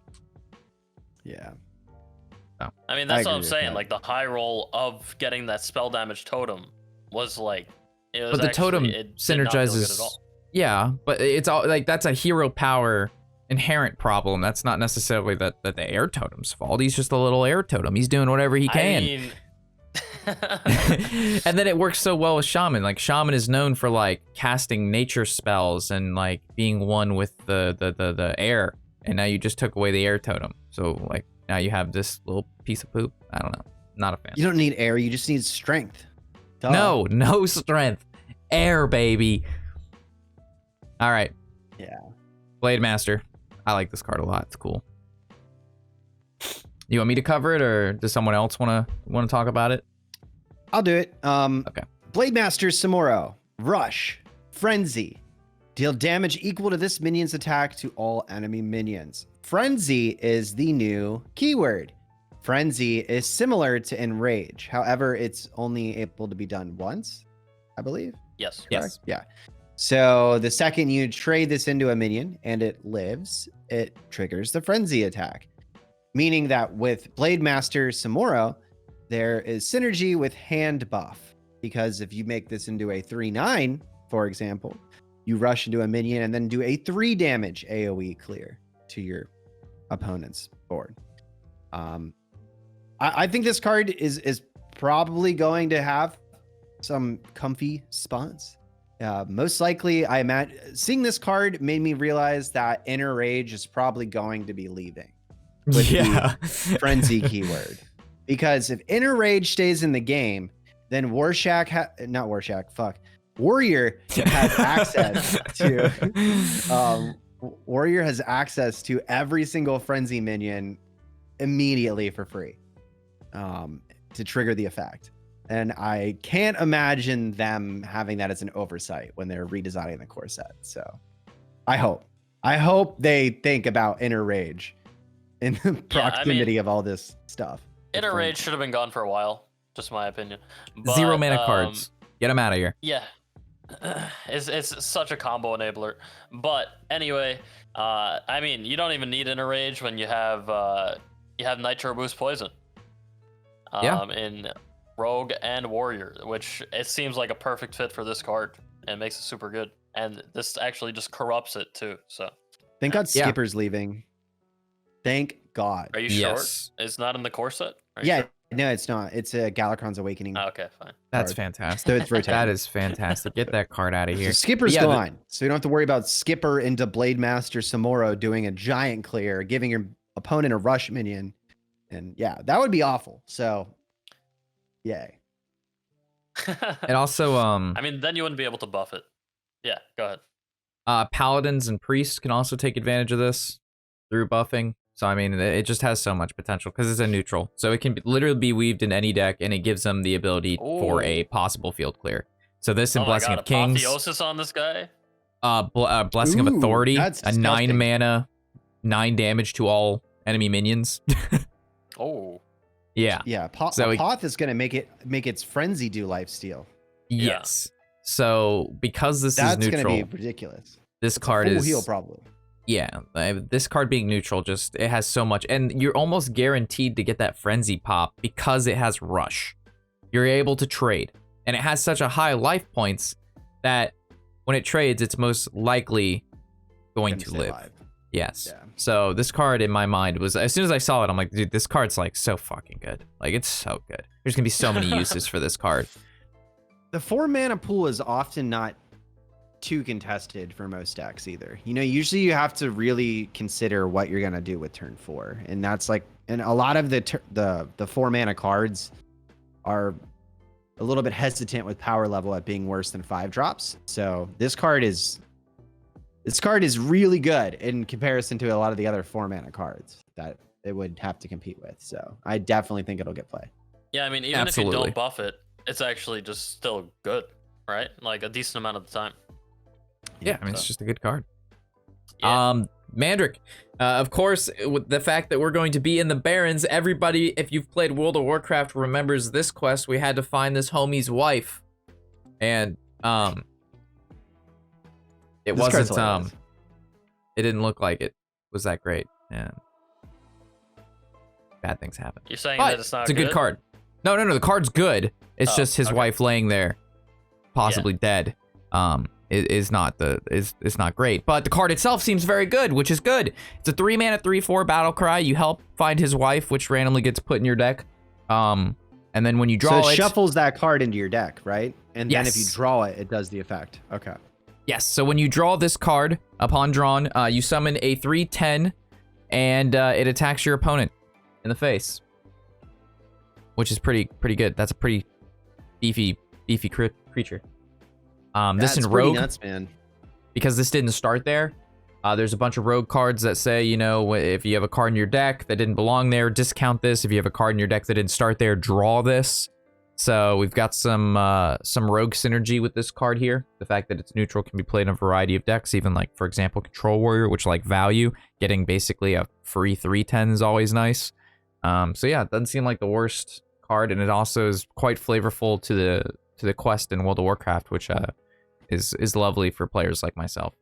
Yeah. So. I mean, that's what I'm saying. Like, the high roll of getting that spell damage totem was like, it was, but the totem synergizes. Yeah, but it's all like, that's a hero power inherent problem. That's not necessarily that the air totem's fault. He's just a little air totem. He's doing whatever he can. I mean... And then it works so well with Shaman. Like, Shaman is known for like casting nature spells and like being one with the air, and now you just took away the air totem. So like, now you have this little piece of poop. I don't know. Not a fan. You don't need air. You just need strength. Duh. No strength. Air, baby. All right. Yeah. Blade Master. I like this card a lot. It's cool. You want me to cover it, or does someone else want to talk about it? I'll do it. Okay. Blade Master Samuro. Rush. Frenzy. Deal damage equal to this minion's attack to all enemy minions. Frenzy is the new keyword. Frenzy is similar to Enrage. However, it's only able to be done once, I believe. Yes. Yes. Yeah. So the second you trade this into a minion and it lives, it triggers the Frenzy attack. Meaning that with Blade Master Samuro, there is synergy with hand buff. Because if you make this into a 3/9, for example, you rush into a minion and then do a 3 damage AoE clear to your opponent's board. I think this card is probably going to have some comfy spots. Most likely, I imagine seeing this card made me realize that Inner Rage is probably going to be leaving with the Frenzy keyword. Because if Inner Rage stays in the game, then Warrior has access to Warrior has access to every single Frenzy minion immediately for free to trigger the effect. And I can't imagine them having that as an oversight when they're redesigning the core set. So I hope I hope they think about Inner Rage in the proximity of all this stuff. Inner Rage should have been gone for a while, just my opinion. But, 0 mana cards. Get them out of here. Yeah. It's such a combo enabler. But anyway, I mean, you don't even need Inner Rage when you have Nitro Boost Poison. In Rogue and Warrior, which it seems like a perfect fit for this card and makes it super good. And this actually just corrupts it too. So thank God Skipper's leaving. Thank God. Are you sure it's not in the core set? Yeah, sure? No, it's not. It's a Galakrond's Awakening. Oh, okay, fine. That's fantastic. So it's rotating. That is fantastic. Get that card out of here. So Skipper's gone. So you don't have to worry about Skipper into Blade Master Samoro doing a giant clear, giving your opponent a rush minion. And yeah, that would be awful. So yay. It also I mean, then you wouldn't be able to buff it. Yeah, go ahead. Paladins and priests can also take advantage of this through buffing. So I mean, it just has so much potential because it's a neutral. So it can literally be weaved in any deck, and it gives them the ability for a possible field clear. So this and Blessing of Kings. Apotheosis on this guy. Blessing of Authority, a 9 mana, 9 damage to all enemy minions. Yeah. Yeah. Apoth is gonna make its frenzy do lifesteal. Yes. So because this is neutral, that's gonna be ridiculous. This card is heal probably. Yeah, this card being neutral, it has so much, and you're almost guaranteed to get that frenzy pop because it has rush. You're able to trade, and it has such a high life points that when it trades, it's most likely going to live. Alive. Yes. Yeah. So this card in my mind was, as soon as I saw it, I'm like, dude, this card's like so fucking good. Like it's so good. There's gonna be so many uses for this card. The 4 mana pool is often not too contested for most decks either. You know, usually you have to really consider what you're gonna do with turn 4, and that's like, and a lot of the 4 mana cards are a little bit hesitant with power level at being worse than 5 drops. So this card is really good in comparison to a lot of the other 4 mana cards that it would have to compete with. So I definitely think it'll get play. Yeah, I mean, even if you don't buff it, it's actually just still good, right? Like a decent amount of the time. Yeah, I mean, it's just a good card. Yeah. Mandrick, of course, with the fact that we're going to be in the Barrens, everybody, if you've played World of Warcraft, remembers this quest. We had to find this homie's wife, and it wasn't it didn't look like it was that great, and bad things happen. You're saying that it's not it's a good card. No, the card's good. It's just his wife laying there, possibly dead. Is not great, but the card itself seems very good, which is good. It's a 3 mana 3/4 battle cry. You help find his wife, which randomly gets put in your deck. And then when you draw so it shuffles that card into your deck, right? And then if you draw it, it does the effect. Okay. Yes. So when you draw this card, upon drawn, you summon a 3/10, and it attacks your opponent in the face, which is pretty good. That's a pretty beefy creature. This in Rogue, nuts, man. Because this didn't start there. There's a bunch of Rogue cards that say, you know, if you have a card in your deck that didn't belong there, discount this. If you have a card in your deck that didn't start there, draw this. So we've got some Rogue synergy with this card here. The fact that it's neutral can be played in a variety of decks, even like, for example, Control Warrior, which like value. Getting basically a free 3/10 is always nice. So yeah, it doesn't seem like the worst card, and it also is quite flavorful to the quest in World of Warcraft, which is lovely for players like myself.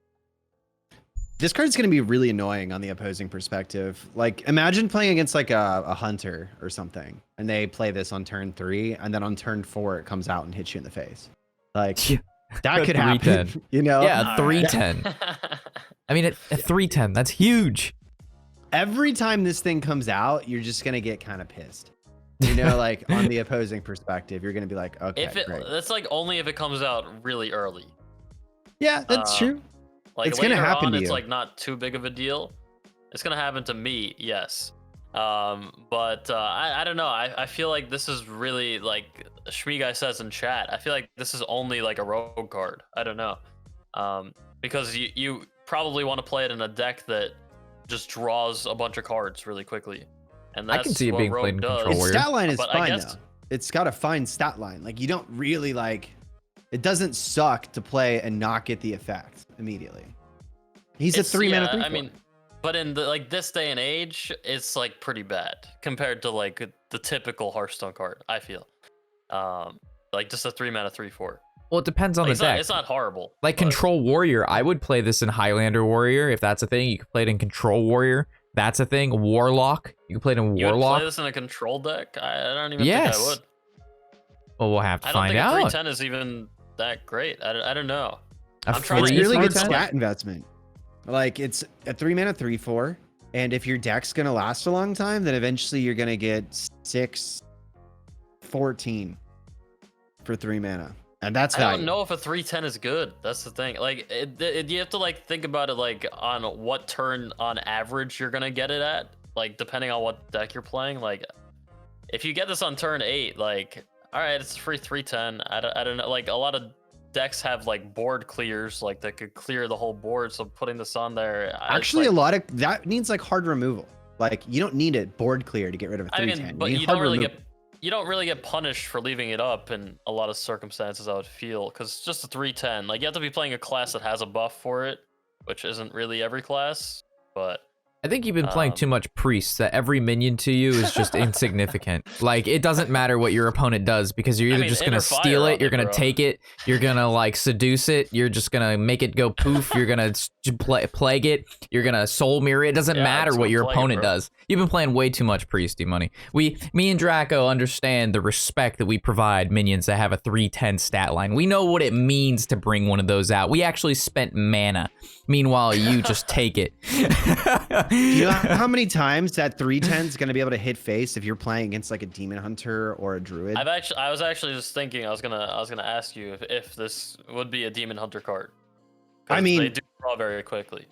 This card's going to be really annoying on the opposing perspective. Like, imagine playing against like a hunter or something, and they play this on turn 3, and then on turn 4 it comes out and hits you in the face. Like, that could happen, you know? Yeah, 3/10. I mean, a 3/10, that's huge. Every time this thing comes out, you're just going to get kind of pissed. You know, like on the opposing perspective, you're going to be like, okay, great. That's like only if it comes out really early. Yeah, that's true. Like it's going to happen to you. It's like not too big of a deal. It's going to happen to me, yes. But I don't know. I feel like this is really, like Shmi guy says in chat, I feel like this is only like a rogue card. I don't know. Because you probably want to play it in a deck that just draws a bunch of cards really quickly. And that's I can see it being played in Control Its Warrior. stat line is fine, though. It's got a fine stat line. Like, you don't really, like... It doesn't suck to play and not get the effect immediately. He's a 3-mana 3/4. I mean, but in this day and age, it's like pretty bad compared to like the typical Hearthstone card. I feel, like just a 3-mana 3/4. Well, it depends on Like, the deck. It's not horrible. Like but- Control Warrior, I would play this in Highlander Warrior if that's a thing. You could play it in Control Warrior. That's a thing. Warlock, you can play it in You would Warlock. play this in a control deck? I don't even Yes. think I would. Well, we'll have to I don't find think a out. 310 is even that great. I don't know. A I'm trying to It's free really good 310? stat investment. Like it's a 3-mana 3/4, and if your deck's gonna last a long time, then eventually you're gonna get 6/14 for 3 mana, and that's I value. don't know if a 310 is good. That's the thing. Like, you have to like think about it like on what turn on average you're gonna get it at. Like, depending on what deck you're playing. Like, if you get this on turn 8, like, all right, it's a free 310. I don't know. Like, a lot of decks have like board clears, like that could clear the whole board. So putting this on there, Actually, a lot of that needs like hard removal. Like you don't need a board clear to get rid of a I 310. mean, but need you hard don't really removal. you don't really get punished for leaving it up in a lot of circumstances, I would feel, because it's just a 310. Like, you have to be playing a class that has a buff for it, which isn't really every class, but I think you've been playing too much Priest, that every minion to you is just insignificant. Like, it doesn't matter what your opponent does, because you're either just going to steal it, you're going to take it, you're going to, like, seduce it, you're just going to make it go poof, you're going to plague it, you're going to soul mirror it. It doesn't matter what your opponent does. You've been playing way too much Priest, D-Money. Me and Draco understand the respect that we provide minions that have a 310 stat line. We know what it means to bring one of those out. We actually spent mana. Meanwhile, you just take it. Do you know how many times that 310 is going to be able to hit face if you're playing against like a demon hunter or a druid? I was actually just thinking I was gonna ask you if this would be a demon hunter card. I mean, they do draw very quickly.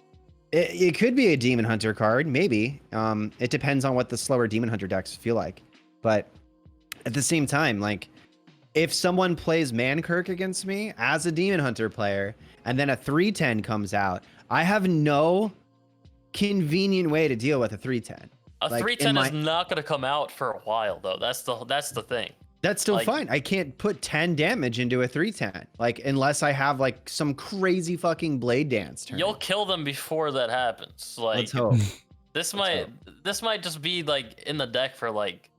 It could be a demon hunter card, maybe. It depends on what the slower demon hunter decks feel like. But at the same time, like if someone plays Mankirk against me as a demon hunter player, and then a 310 comes out, I have no convenient way to deal with a 310. A 310 is not going to come out for a while, though. That's the thing. That's still like, fine. I can't put 10 damage into a 310, like unless I have like some crazy fucking blade dance turn. You'll kill them before that happens. Like, let's hope. This might just be like in the deck for like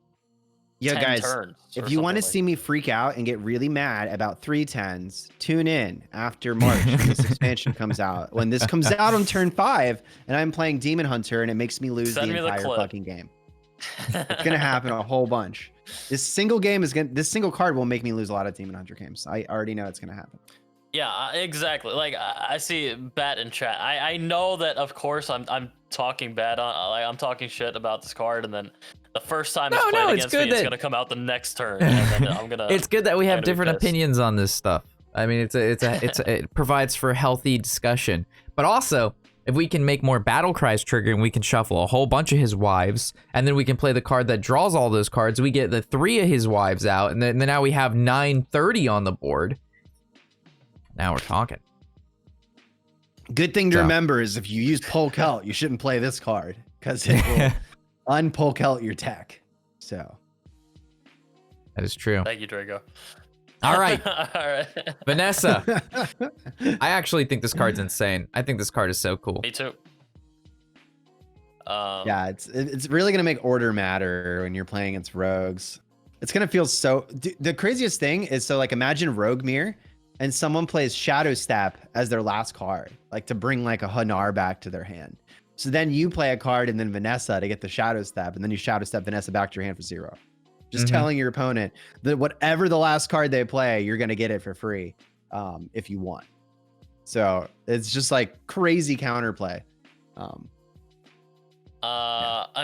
10 guys, turns. if you want to see me freak out and get really mad about 310s, tune in after March when this expansion comes out. When this comes out on turn 5 and I'm playing Demon Hunter and it makes me lose the entire fucking game. It's gonna happen a whole bunch. This single card will make me lose a lot of Demon Hunter games. I already know it's gonna happen. Yeah, exactly. Like I see Bat in chat. I know that, of course, I'm talking bad on, like, I'm talking shit about this card, and then the first time it's played against me, it's gonna come out the next turn, and then I'm gonna. It's good that we have different opinions on this stuff. I mean, it provides for healthy discussion, but also, if we can make more battle cries trigger and we can shuffle a whole bunch of his wives, and then we can play the card that draws all those cards, we get the 3 of his wives out, and then now we have 930 on the board. Now we're talking. Good thing to remember is if you use Polk Out, you shouldn't play this card because it will unpolk out your deck. So that is true. Thank you, Draco. All right. All right. Vanessa. I actually think this card's insane. I think this card is so cool. Me too. Yeah, it's really gonna make order matter when you're playing against rogues. It's gonna feel so. The craziest thing is, so like imagine Rogue Mirror, and someone plays Shadow Step as their last card, like to bring like a Hanar back to their hand. So then you play a card and then Vanessa to get the Shadow Step, and then you Shadow Step Vanessa back to your hand for 0. Just telling your opponent that whatever the last card they play, you're gonna get it for free if you want. So it's just like crazy counterplay. I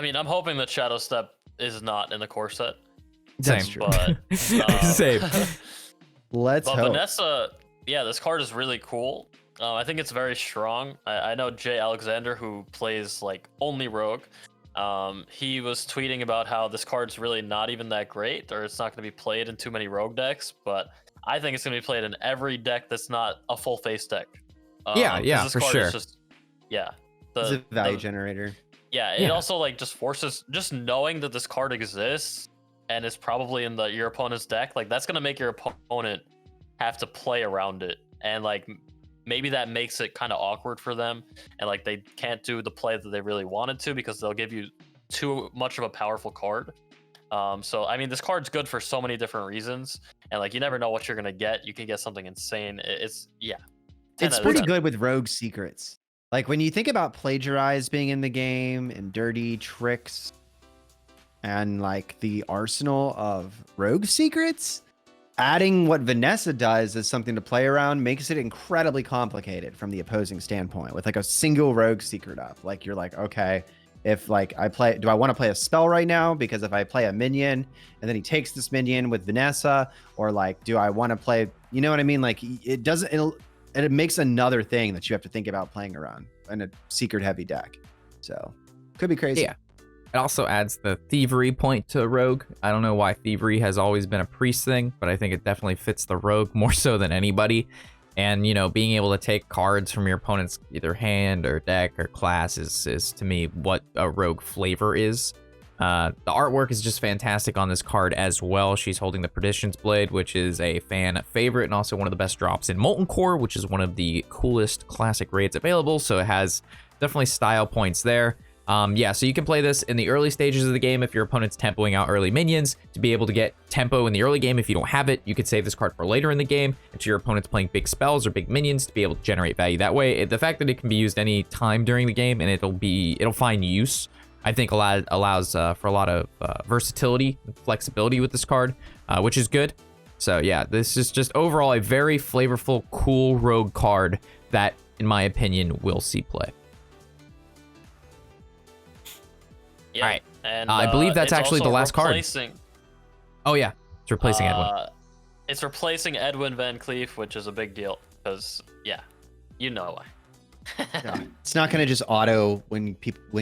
mean, I'm hoping that Shadow Step is not in the core set. That's true. But, Same. Let's hope. Vanessa, yeah, this card is really cool. I think it's very strong. I know Jay Alexander, who plays like only Rogue. He was tweeting about how this card's really not even that great, or it's not going to be played in too many Rogue decks. But I think it's going to be played in every deck that's not a full face deck. Yeah, for sure. It's a value generator. Yeah, it also like just forces, just knowing that this card exists and is probably in your opponent's deck, like that's gonna make your opponent have to play around it and like maybe that makes it kind of awkward for them, and like they can't do the play that they really wanted to because they'll give you too much of a powerful card. So I mean, this card's good for so many different reasons, and like you never know what you're gonna get. You can get something insane. It's 10 It's out of pretty 10. good with rogue secrets. Like when you think about plagiarize being in the game and dirty tricks and like the arsenal of rogue secrets, adding what Vanessa does as something to play around makes it incredibly complicated from the opposing standpoint with like a single rogue secret up. Like you're like, okay, if like do I want to play a spell right now? Because if I play a minion and then he takes this minion with Vanessa, or like, do I want to play, you know what I mean? Like it makes another thing that you have to think about playing around in a secret heavy deck. So could be crazy. Yeah. It also adds the thievery point to rogue. I don't know why thievery has always been a priest thing, but I think it definitely fits the rogue more so than anybody. And, you know, being able to take cards from your opponent's either hand or deck or class is to me what a rogue flavor is. The artwork is just fantastic on this card as well. She's holding the Perdition's Blade, which is a fan favorite and also one of the best drops in Molten Core, which is one of the coolest classic raids available. So it has definitely style points there. Yeah, so you can play this in the early stages of the game if your opponent's tempoing out early minions to be able to get tempo in the early game. If you don't have it, you could save this card for later in the game if your opponent's playing big spells or big minions to be able to generate value that way. The fact that it can be used any time during the game and it'll find use, I think allows for a lot of versatility and flexibility with this card, which is good. So yeah, this is just overall a very flavorful, cool rogue card that, in my opinion, will see play. Yeah. All right. And I believe that's it's actually the also last card. replacing- Oh yeah, it's replacing Edwin. It's replacing Edwin Van Cleef, which is a big deal because you know why. Yeah. It's not going to just auto win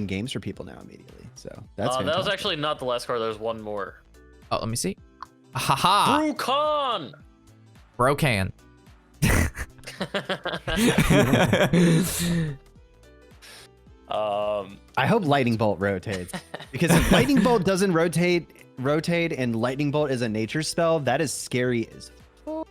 games for people now immediately. So that's that was fantastic. actually not the last card. There's one more. Oh, let me see. Haha. DracoCatt. Brocan. I hope Lightning Bolt rotates, because if Lightning Bolt doesn't rotate and Lightning Bolt is a nature spell, that is scary as fuck.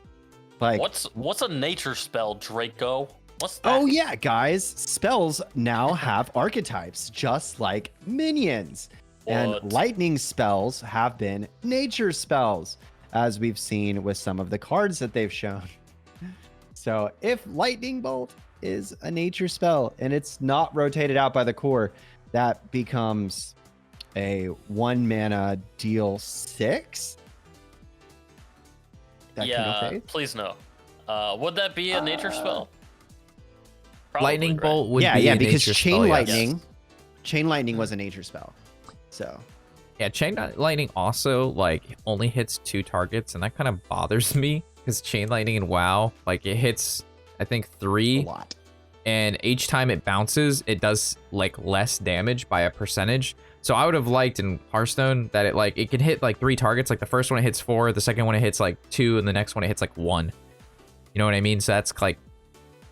Like, what's a nature spell, Draco? What's that? oh yeah, guys, spells now have archetypes just like minions. And What? lightning spells have been nature spells, as we've seen with some of the cards that they've shown. So if Lightning Bolt is a nature spell and it's not rotated out by the core, that becomes a 1 mana deal 6. That can Yeah, rotate? please no. Would that be a nature spell? Probably, Lightning right? Bolt would be Yeah, a because nature Chain spell, yes. Lightning, Chain Lightning was a nature spell. So Yeah, Chain Lightning also like only hits 2 targets, and that kind of bothers me because Chain Lightning in WoW, like it hits, I think, a 3, lot. and each time it bounces, it does like less damage by a percentage. So I would have liked in Hearthstone that it can hit like 3 targets. Like the first one it hits 4, the second one it hits like 2, and the next one it hits like 1. You know what I mean? So that's like,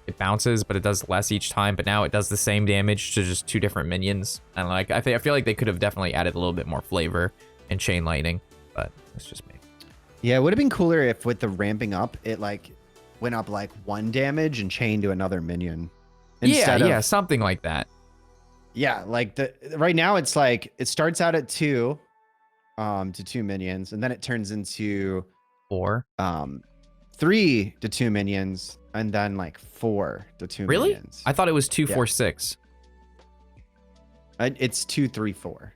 it bounces, but it does less each time. But now it does the same damage to just 2 different minions. And like I feel like they could have definitely added a little bit more flavor in Chain Lightning, but that's just me. Yeah, it would have been cooler if with the ramping up, it like went up like 1 damage and chained to another minion. Yeah, something like that. Yeah, like right now it's like it starts out at 2 to 2 minions, and then it turns into 4. 3 to 2 minions, and then like 4 to 2 Really? minions. I thought it was 2, Yeah. 4, 6. It's 2, 3, 4.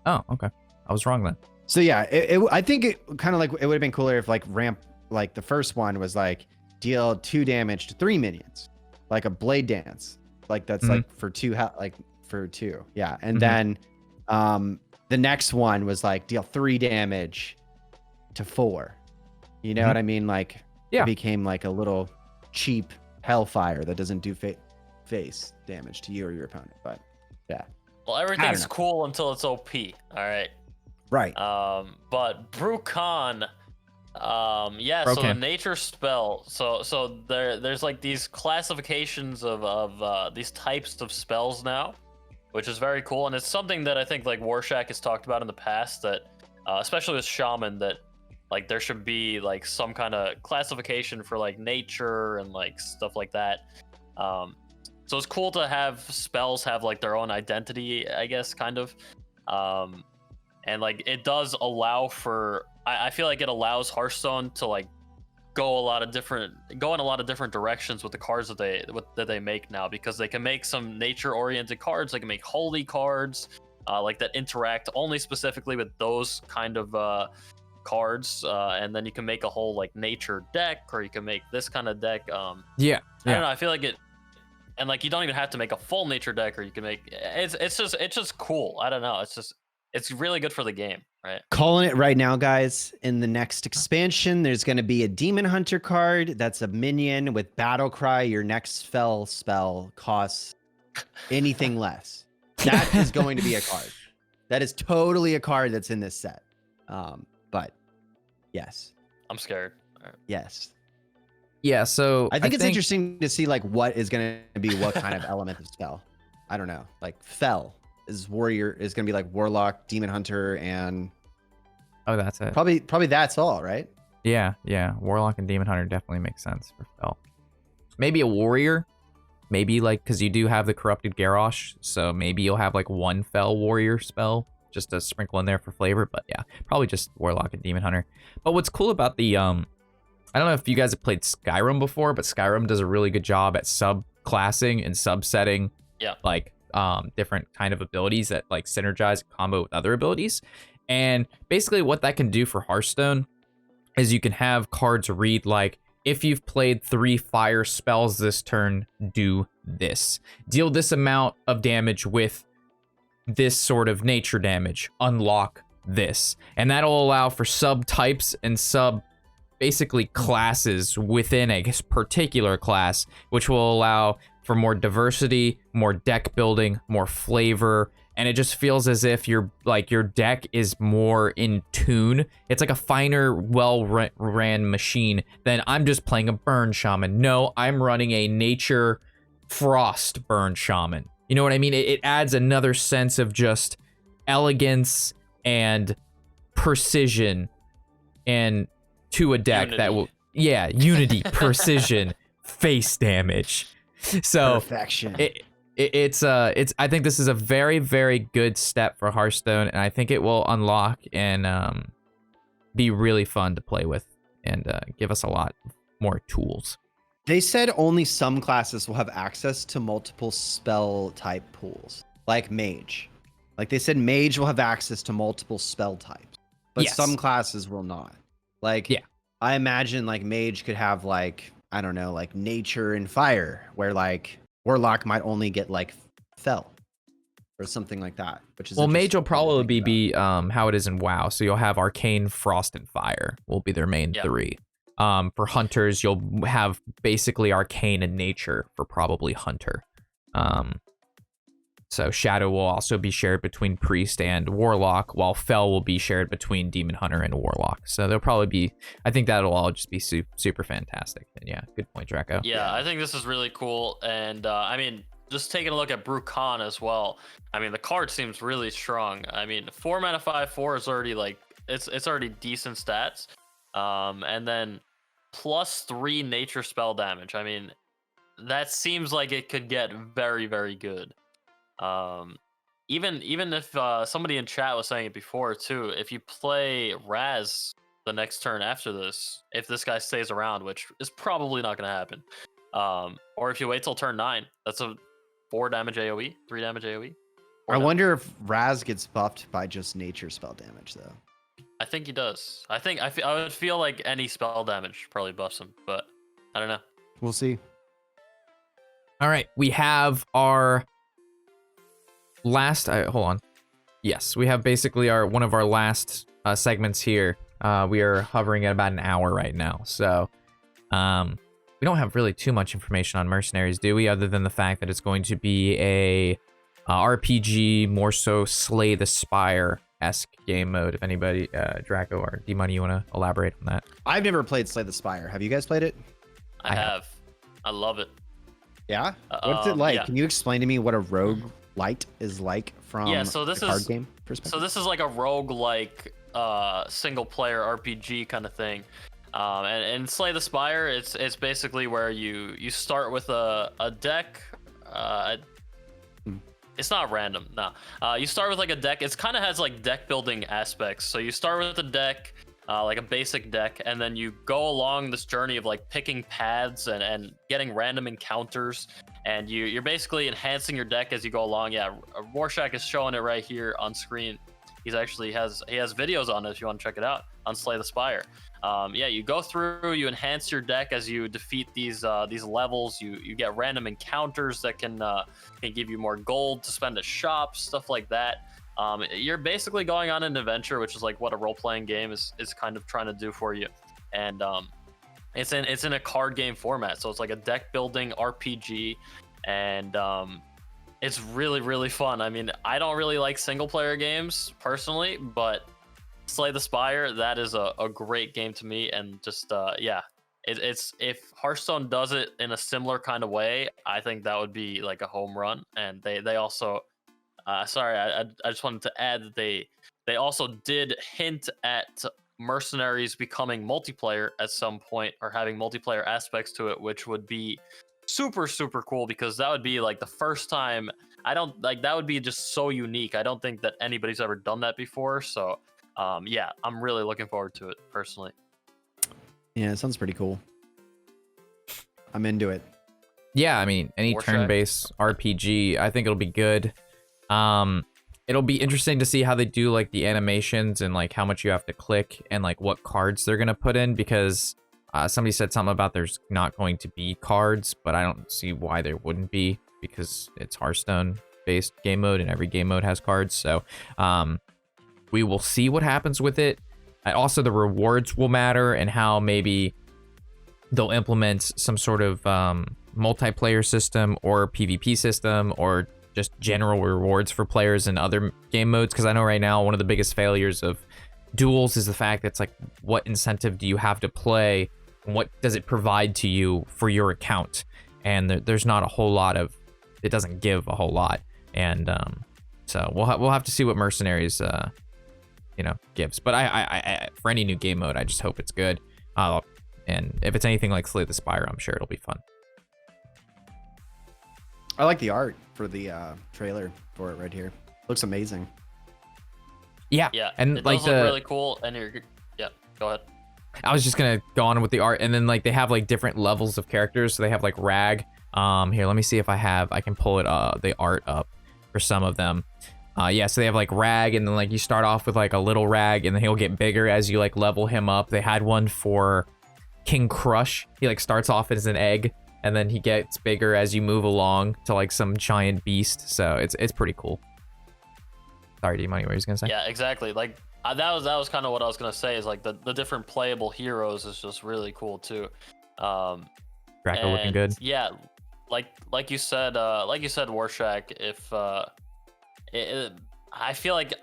Oh, okay. I was wrong then. So yeah, I think it kind of like it would have been cooler if like like the first one was like deal 2 damage to 3 minions, like a blade dance, like that's like for 2 for 2, yeah. And then the next one was like deal 3 damage to 4. You know what I mean? Like Yeah. it became like a little cheap hellfire that doesn't do face damage to you or your opponent. But yeah, Well, everything's cool until it's OP. All right. right. But Brucan, yeah. So the Brocan. nature spell. So there's like these classifications of these types of spells now, which is very cool, and it's something that I think like Warshack has talked about in the past, that especially with Shaman, that like there should be like some kind of classification for like nature and like stuff like that. So it's cool to have spells have like their own identity, I guess, kind of. And like it does allow for, I feel like it allows Hearthstone to like go in a lot of different directions with the cards that they make now, because they can make some nature oriented cards. They can make holy cards like that interact only specifically with those kind of cards, and then you can make a whole like nature deck, or you can make this kind of deck. I don't know, I feel like it, and like you don't even have to make a full nature deck, or you can make it's just cool. I don't know, it's really good for the game, right? Calling it right now, guys. In the next expansion, there's going to be a Demon Hunter card that's a minion with Battle Cry. Your next spell costs anything less. That is going to be a card. That is totally a card that's in this set. But yes, I'm scared. Right. Yes. Yeah, so I think it's interesting to see like what is going to be what kind of element of spell. I don't know. Like Fell is warrior is going to be like Warlock, Demon Hunter, and that's it. Probably that's all, right? Yeah. Warlock and Demon Hunter definitely makes sense for Fell. Maybe a warrior. Maybe like, because you do have the Corrupted Garrosh, so maybe you'll have like one Fell warrior spell just to sprinkle in there for flavor. But yeah, probably just Warlock and Demon Hunter. But what's cool about the I don't know if you guys have played Skyrim before, but Skyrim does a really good job at subclassing and subsetting like different kind of abilities that like synergize and combo with other abilities. And basically what that can do for Hearthstone is you can have cards read like, if you've played 3 fire spells this turn, do this. Deal this amount of damage with this sort of nature damage. Unlock this. And that'll allow for subtypes and basically classes within a particular class, which will allow for more diversity, more deck building, more flavor. And it just feels as if your deck is more in tune. It's like a finer, well-ran machine than I'm just playing a Burn Shaman. No, I'm running a Nature Frost Burn Shaman. You know what I mean? It adds another sense of just elegance and precision and to a deck unity. That will, unity, precision, face damage. So perfection. It's I think this is a very, very good step for Hearthstone, and I think it will unlock and be really fun to play with and give us a lot more tools. They said only some classes will have access to multiple spell type pools, like Mage. Like they said, Mage will have access to multiple spell types, but some classes will not. Like, I imagine like Mage could have like, I don't know, like Nature and Fire, where like Warlock might only get like Fell or something like that, which is Mage will probably be how it is in WoW. So you'll have Arcane, Frost, and Fire will be their main 3. For Hunters, you'll have basically Arcane and Nature for probably Hunter. So Shadow will also be shared between Priest and Warlock, while Fell will be shared between Demon Hunter and Warlock. So they'll probably be, I think that'll all just be super fantastic. And yeah, good point, Draco. Yeah, I think this is really cool. And I mean, just taking a look at Brucon as well. I mean, the card seems really strong. I mean, 4 mana 5/4 is already like, it's already decent stats. And then +3 nature spell damage. I mean, that seems like it could get very, very good. Even if somebody in chat was saying it before too, if you play Raz the next turn after this, if this guy stays around, which is probably not going to happen, or if you wait till turn 9, that's a 4 damage AoE, 3 damage AoE. I wonder if Raz gets buffed by just nature spell damage though. I think he does. I would feel like any spell damage probably buffs him, but I don't know. We'll see. All right, we have our last hold on. Yes, we have basically one of our last segments here. We are hovering at about an hour right now, so we don't have really too much information on Mercenaries, do we, other than the fact that it's going to be a RPG, more so Slay the Spire-esque game mode. If anybody, Draco or D-Money, you want to elaborate on that? I've never played Slay the Spire. Have you guys played it? I have. I love it. Yeah? What's it like? Yeah. Can you explain to me what a rogue light is like from so this a card game perspective? So this is like a rogue like single player RPG kind of thing. And Slay the Spire, it's basically where you start with a deck. It's not random, no. You start with like a deck. It kind of has like deck building aspects. So you start with a deck, like a basic deck, and then you go along this journey of like picking paths and getting random encounters, and you're basically enhancing your deck as you go along. Yeah, Warshack is showing it right here on screen. He has videos on it if you want to check it out on Slay the Spire. Yeah, you go through, you enhance your deck as you defeat these levels. You get random encounters that can give you more gold to spend at shops, stuff like that. You're basically going on an adventure, which is like what a role-playing game is kind of trying to do for you. And it's in a card game format, so it's like a deck building RPG, and it's really, really fun. I mean, I don't really like single player games personally, but Slay the Spire, that is a great game to me. And just yeah, it's if Hearthstone does it in a similar kind of way, I think that would be like a home run. And they also sorry, I just wanted to add that they also did hint at Mercenaries becoming multiplayer at some point, or having multiplayer aspects to it, which would be super, super cool, because that would be like the first time. That would be just so unique. I don't think that anybody's ever done that before. So yeah, I'm really looking forward to it personally. Yeah, it sounds pretty cool. I'm into it. Yeah, I mean, any Warshack. turn-based RPG, I think it'll be good. It'll be interesting to see how they do like the animations and like how much you have to click and like what cards they're gonna put in, because somebody said something about there's not going to be cards, but I don't see why there wouldn't be, because it's Hearthstone-based game mode and every game mode has cards. So we will see what happens with it. Also, the rewards will matter, and how maybe they'll implement some sort of multiplayer system or PvP system, or just general rewards for players in other game modes. Because I know right now one of the biggest failures of duels is the fact that it's like, what incentive do you have to play, and what does it provide to you for your account? And there's not a whole lot of, it doesn't give a whole lot. And so we'll have to see what Mercenaries gives. But I for any new game mode, I just hope it's good. And if it's anything like Slay the Spire, I'm sure it'll be fun. I like the art for the trailer for it right here. Looks amazing. Yeah, and it like does look really cool. And go ahead. I was just gonna go on with the art, and then like they have like different levels of characters. So they have like Rag. Here, let me see if I can pull it the art up for some of them. Yeah, so they have like Rag, and then like you start off with like a little Rag, and then he'll get bigger as you like level him up. They had one for King Crush. He like starts off as an egg, and then he gets bigger as you move along to like some giant beast. So it's pretty cool. Sorry, DMoney, what were you gonna say? Yeah, exactly. Like that was kind of what I was gonna say. Is like the different playable heroes is just really cool too. Draco looking good. Yeah, like you said, Warshack. If I feel like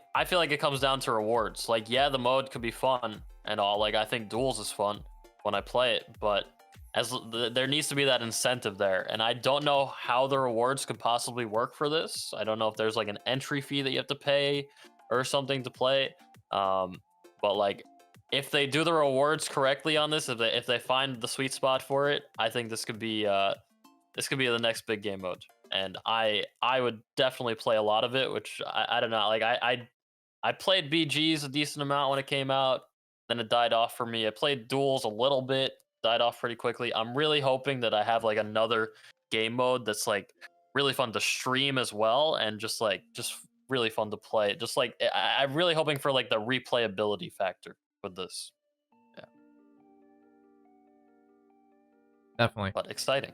it comes down to rewards. Like, yeah, the mode could be fun and all. Like, I think duels is fun when I play it, but there needs to be that incentive there. And I don't know how the rewards could possibly work for this. I don't know if there's like an entry fee that you have to pay or something to play. But like, if they do the rewards correctly on this, if they find the sweet spot for it, I think this could be the next big game mode. And I would definitely play a lot of it, which I don't know. Like I played BGs a decent amount when it came out, then it died off for me. I played duels a little bit, died off pretty quickly. I'm really hoping that I have like another game mode that's like really fun to stream as well, and just really fun to play. Just like I'm really hoping for like the replayability factor with this. Yeah, Definitely. but exciting.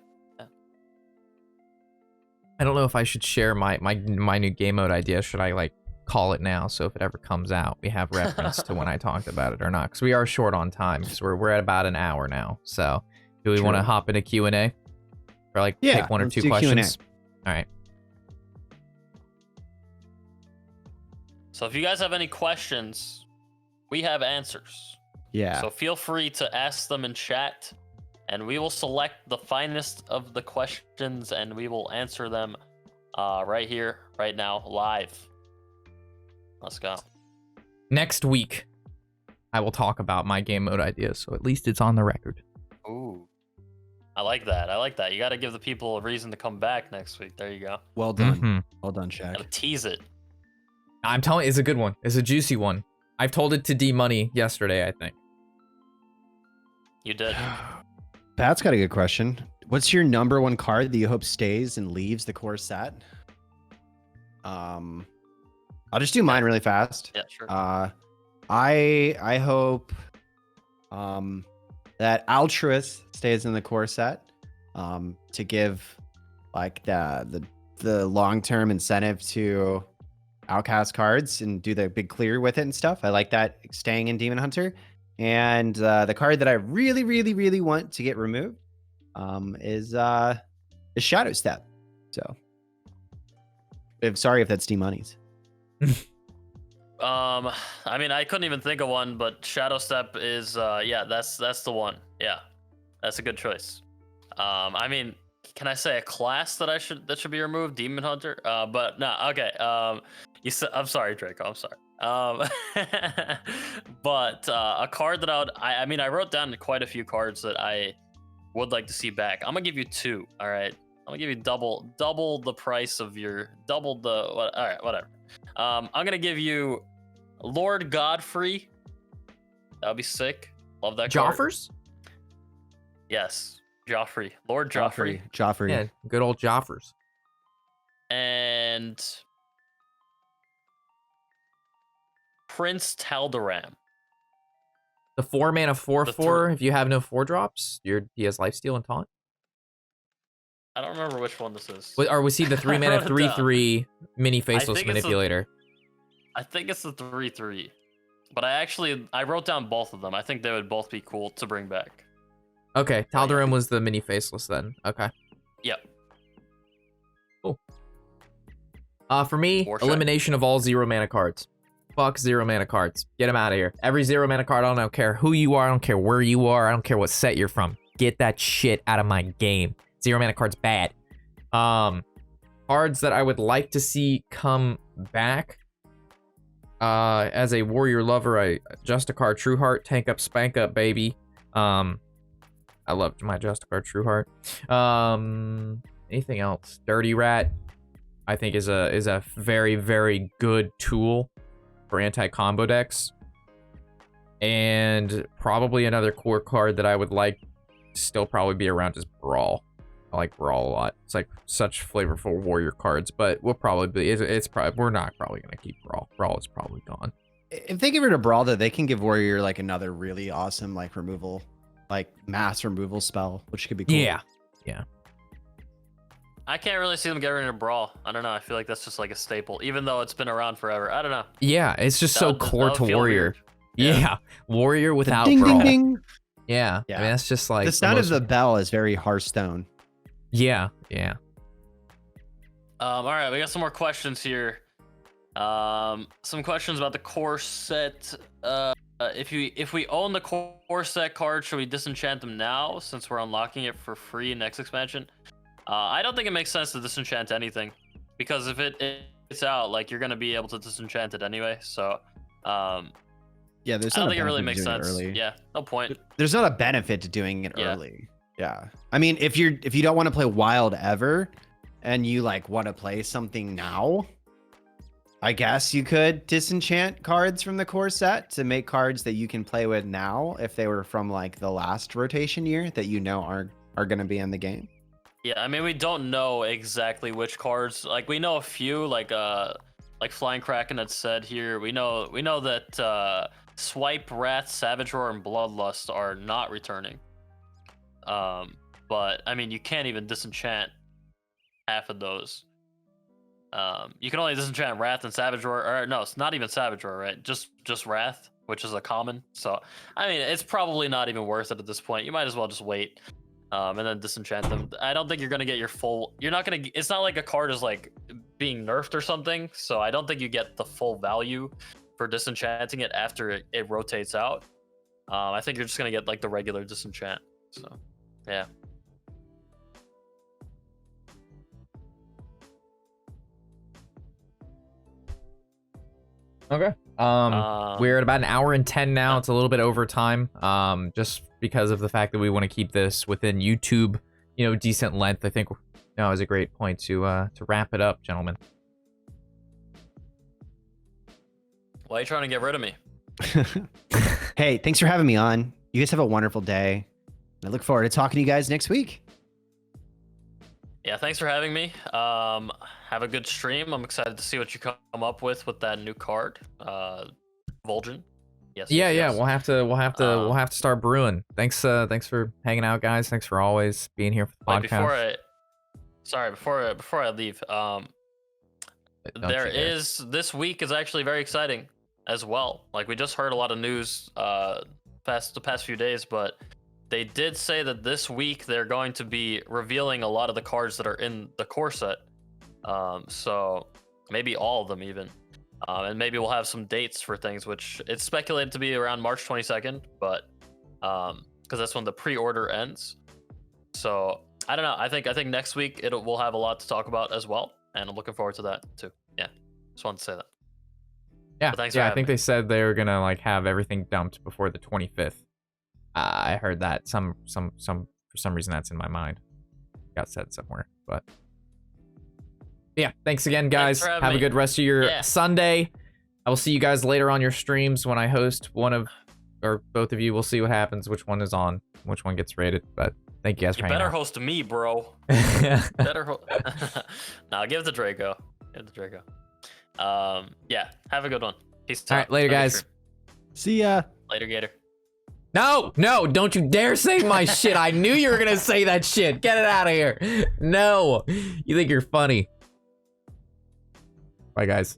I don't know if I should share my new game mode idea. Should I like call it now, so if it ever comes out, we have reference to when I talked about it or not? Because we are short on time, because we're at about an hour now. So do we want to hop into Q&A? Or like pick one or two questions? All right. So if you guys have any questions, we have answers. Yeah. So feel free to ask them in chat, and we will select the finest of the questions, and we will answer them right here, right now, live. Let's go. Next week, I will talk about my game mode ideas. So at least it's on the record. Ooh. I like that. I like that. You got to give the people a reason to come back next week. There you go. Well done. Mhm. Well done, Shaq. Got to tease it. I'm telling you, it's a good one. It's a juicy one. I've told it to D-Money yesterday, I think. You did. Pat's got a good question. What's your number one card that you hope stays and leaves the core set? I'll just do mine really fast. Yeah, sure. I hope that Altruist stays in the core set to give like the long-term incentive to outcast cards and do the big clear with it and stuff. I like that staying in Demon Hunter. And the card that I really, really, really want to get removed is Shadow Step. So I'm sorry if that's D-Money's. I mean, I couldn't even think of one, but Shadow Step is yeah, that's the one. Yeah, that's a good choice. I mean, can I say a class that should be removed? Demon Hunter. But no, okay. You said, I'm sorry, Draco. I'm sorry. But a card that I mean, I wrote down quite a few cards that I would like to see back. I'm gonna give you two. All right, I'm gonna give you double the price of your all right, whatever. I'm gonna give you Lord Godfrey. That would be sick. Love that card. Joffers? Yes, Joffrey. Lord Joffrey. Joffrey. Yeah, good old Joffers. And Prince Taldaram. The 4-mana 4/4. The If you have no 4-drops, he has lifesteal and taunt. I don't remember which one this is. Or was he the 3-mana 3/3 mini faceless manipulator? I think it's the 3/3. But I wrote down both of them. I think they would both be cool to bring back. Okay, Taldaram was the mini faceless then. Okay. Yep. Cool. For me, Warshack. elimination of all 0-mana cards. Fuck 0-mana cards. Get them out of here. Every 0-mana card, I don't care who you are, I don't care where you are, I don't care what set you're from. Get that shit out of my game. 0-mana cards bad. Cards that I would like to see come back. As a warrior lover, Justicar True Heart, tank up, spank up, baby. I loved my Justicar True Heart. Anything else? Dirty Rat, I think is a very, very good tool for anti-combo decks. And probably another core card that I would like to still probably be around is Brawl. I like Brawl a lot. It's like such flavorful warrior cards, but we'll probably be, we're not probably gonna keep Brawl. Brawl is probably gone. If they get rid of Brawl, though, they can give Warrior like another really awesome like removal, like mass removal spell, which could be cool. Yeah. I can't really see them getting rid of Brawl. I don't know. I feel like that's just like a staple, even though it's been around forever. I don't know. Yeah, it's just so core to feel Warrior. weird. Yeah. Warrior without Ding, Brawl. ding, ding. Yeah. I mean, that's just like The sound of the bell is very Hearthstone. Yeah. All right, we got some more questions here. Some questions about the core set. If we own the core set card, should we disenchant them now since we're unlocking it for free next expansion? I don't think it makes sense to disenchant anything, because if it's out, like, you're gonna be able to disenchant it anyway. So, Yeah, there's I don't not a think it really benefit makes to doing it sense. early. Yeah, no point. There's not a benefit to doing it Yeah. early. Yeah. I mean, if you don't want to play Wild ever and you like want to play something now, I guess you could disenchant cards from the core set to make cards that you can play with now if they were from like the last rotation year that you know are going to be in the game. Yeah, I mean, we don't know exactly which cards. Like, we know a few, like Flying Kraken had said here. We know that Swipe, Wrath, Savage Roar, and Bloodlust are not returning. But I mean, you can't even disenchant half of those. You can only disenchant Wrath and Savage Roar, or no, it's not even Savage Roar, right? Just Wrath, which is a common. So I mean, it's probably not even worth it at this point. You might as well just wait, and then disenchant them. I don't think you're gonna get your full. You're not gonna. It's not like a card is like being nerfed or something. So I don't think you get the full value for disenchanting it after it rotates out. I think you're just gonna get like the regular disenchant. So yeah. Okay. We're at about an hour and 10 now. It's a little bit over time, just because of the fact that we want to keep this within YouTube, decent length. I think now is a great point to wrap it up, gentlemen. Why are you trying to get rid of me? Hey, thanks for having me on. You guys have a wonderful day. I look forward to talking to you guys next week. Yeah, thanks for having me. Have a good stream. I'm excited to see what you come up with that new card, Vol'jin. Yes. Yeah. We'll have to start brewing. Thanks for hanging out, guys. Thanks for always being here for the podcast. Before I leave, this week is actually very exciting as well. Like, we just heard a lot of news the past few days, but they did say that this week they're going to be revealing a lot of the cards that are in the core set. So maybe all of them even. And maybe we'll have some dates for things, which it's speculated to be around March 22nd, but because that's when the pre-order ends. So I don't know. I think next week we'll have a lot to talk about as well, and I'm looking forward to that too. Yeah, just wanted to say that. Yeah, thanks. I think they said they were gonna have everything dumped before the 25th. I heard that for some reason that's in my mind. Got said somewhere, but yeah. Thanks again, guys. Have a good rest of your Sunday. I will see you guys later on your streams when I host one of or both of you. We'll see what happens, which one is on, which one gets rated. But thank you guys for hanging out. You better host me, bro. Nah, give it to Draco. Yeah. Have a good one. Peace out. All right, later, guys. See ya. Later, Gator. No, don't you dare say my shit. I knew you were gonna say that shit. Get it out of here. No, you think you're funny. Bye, guys.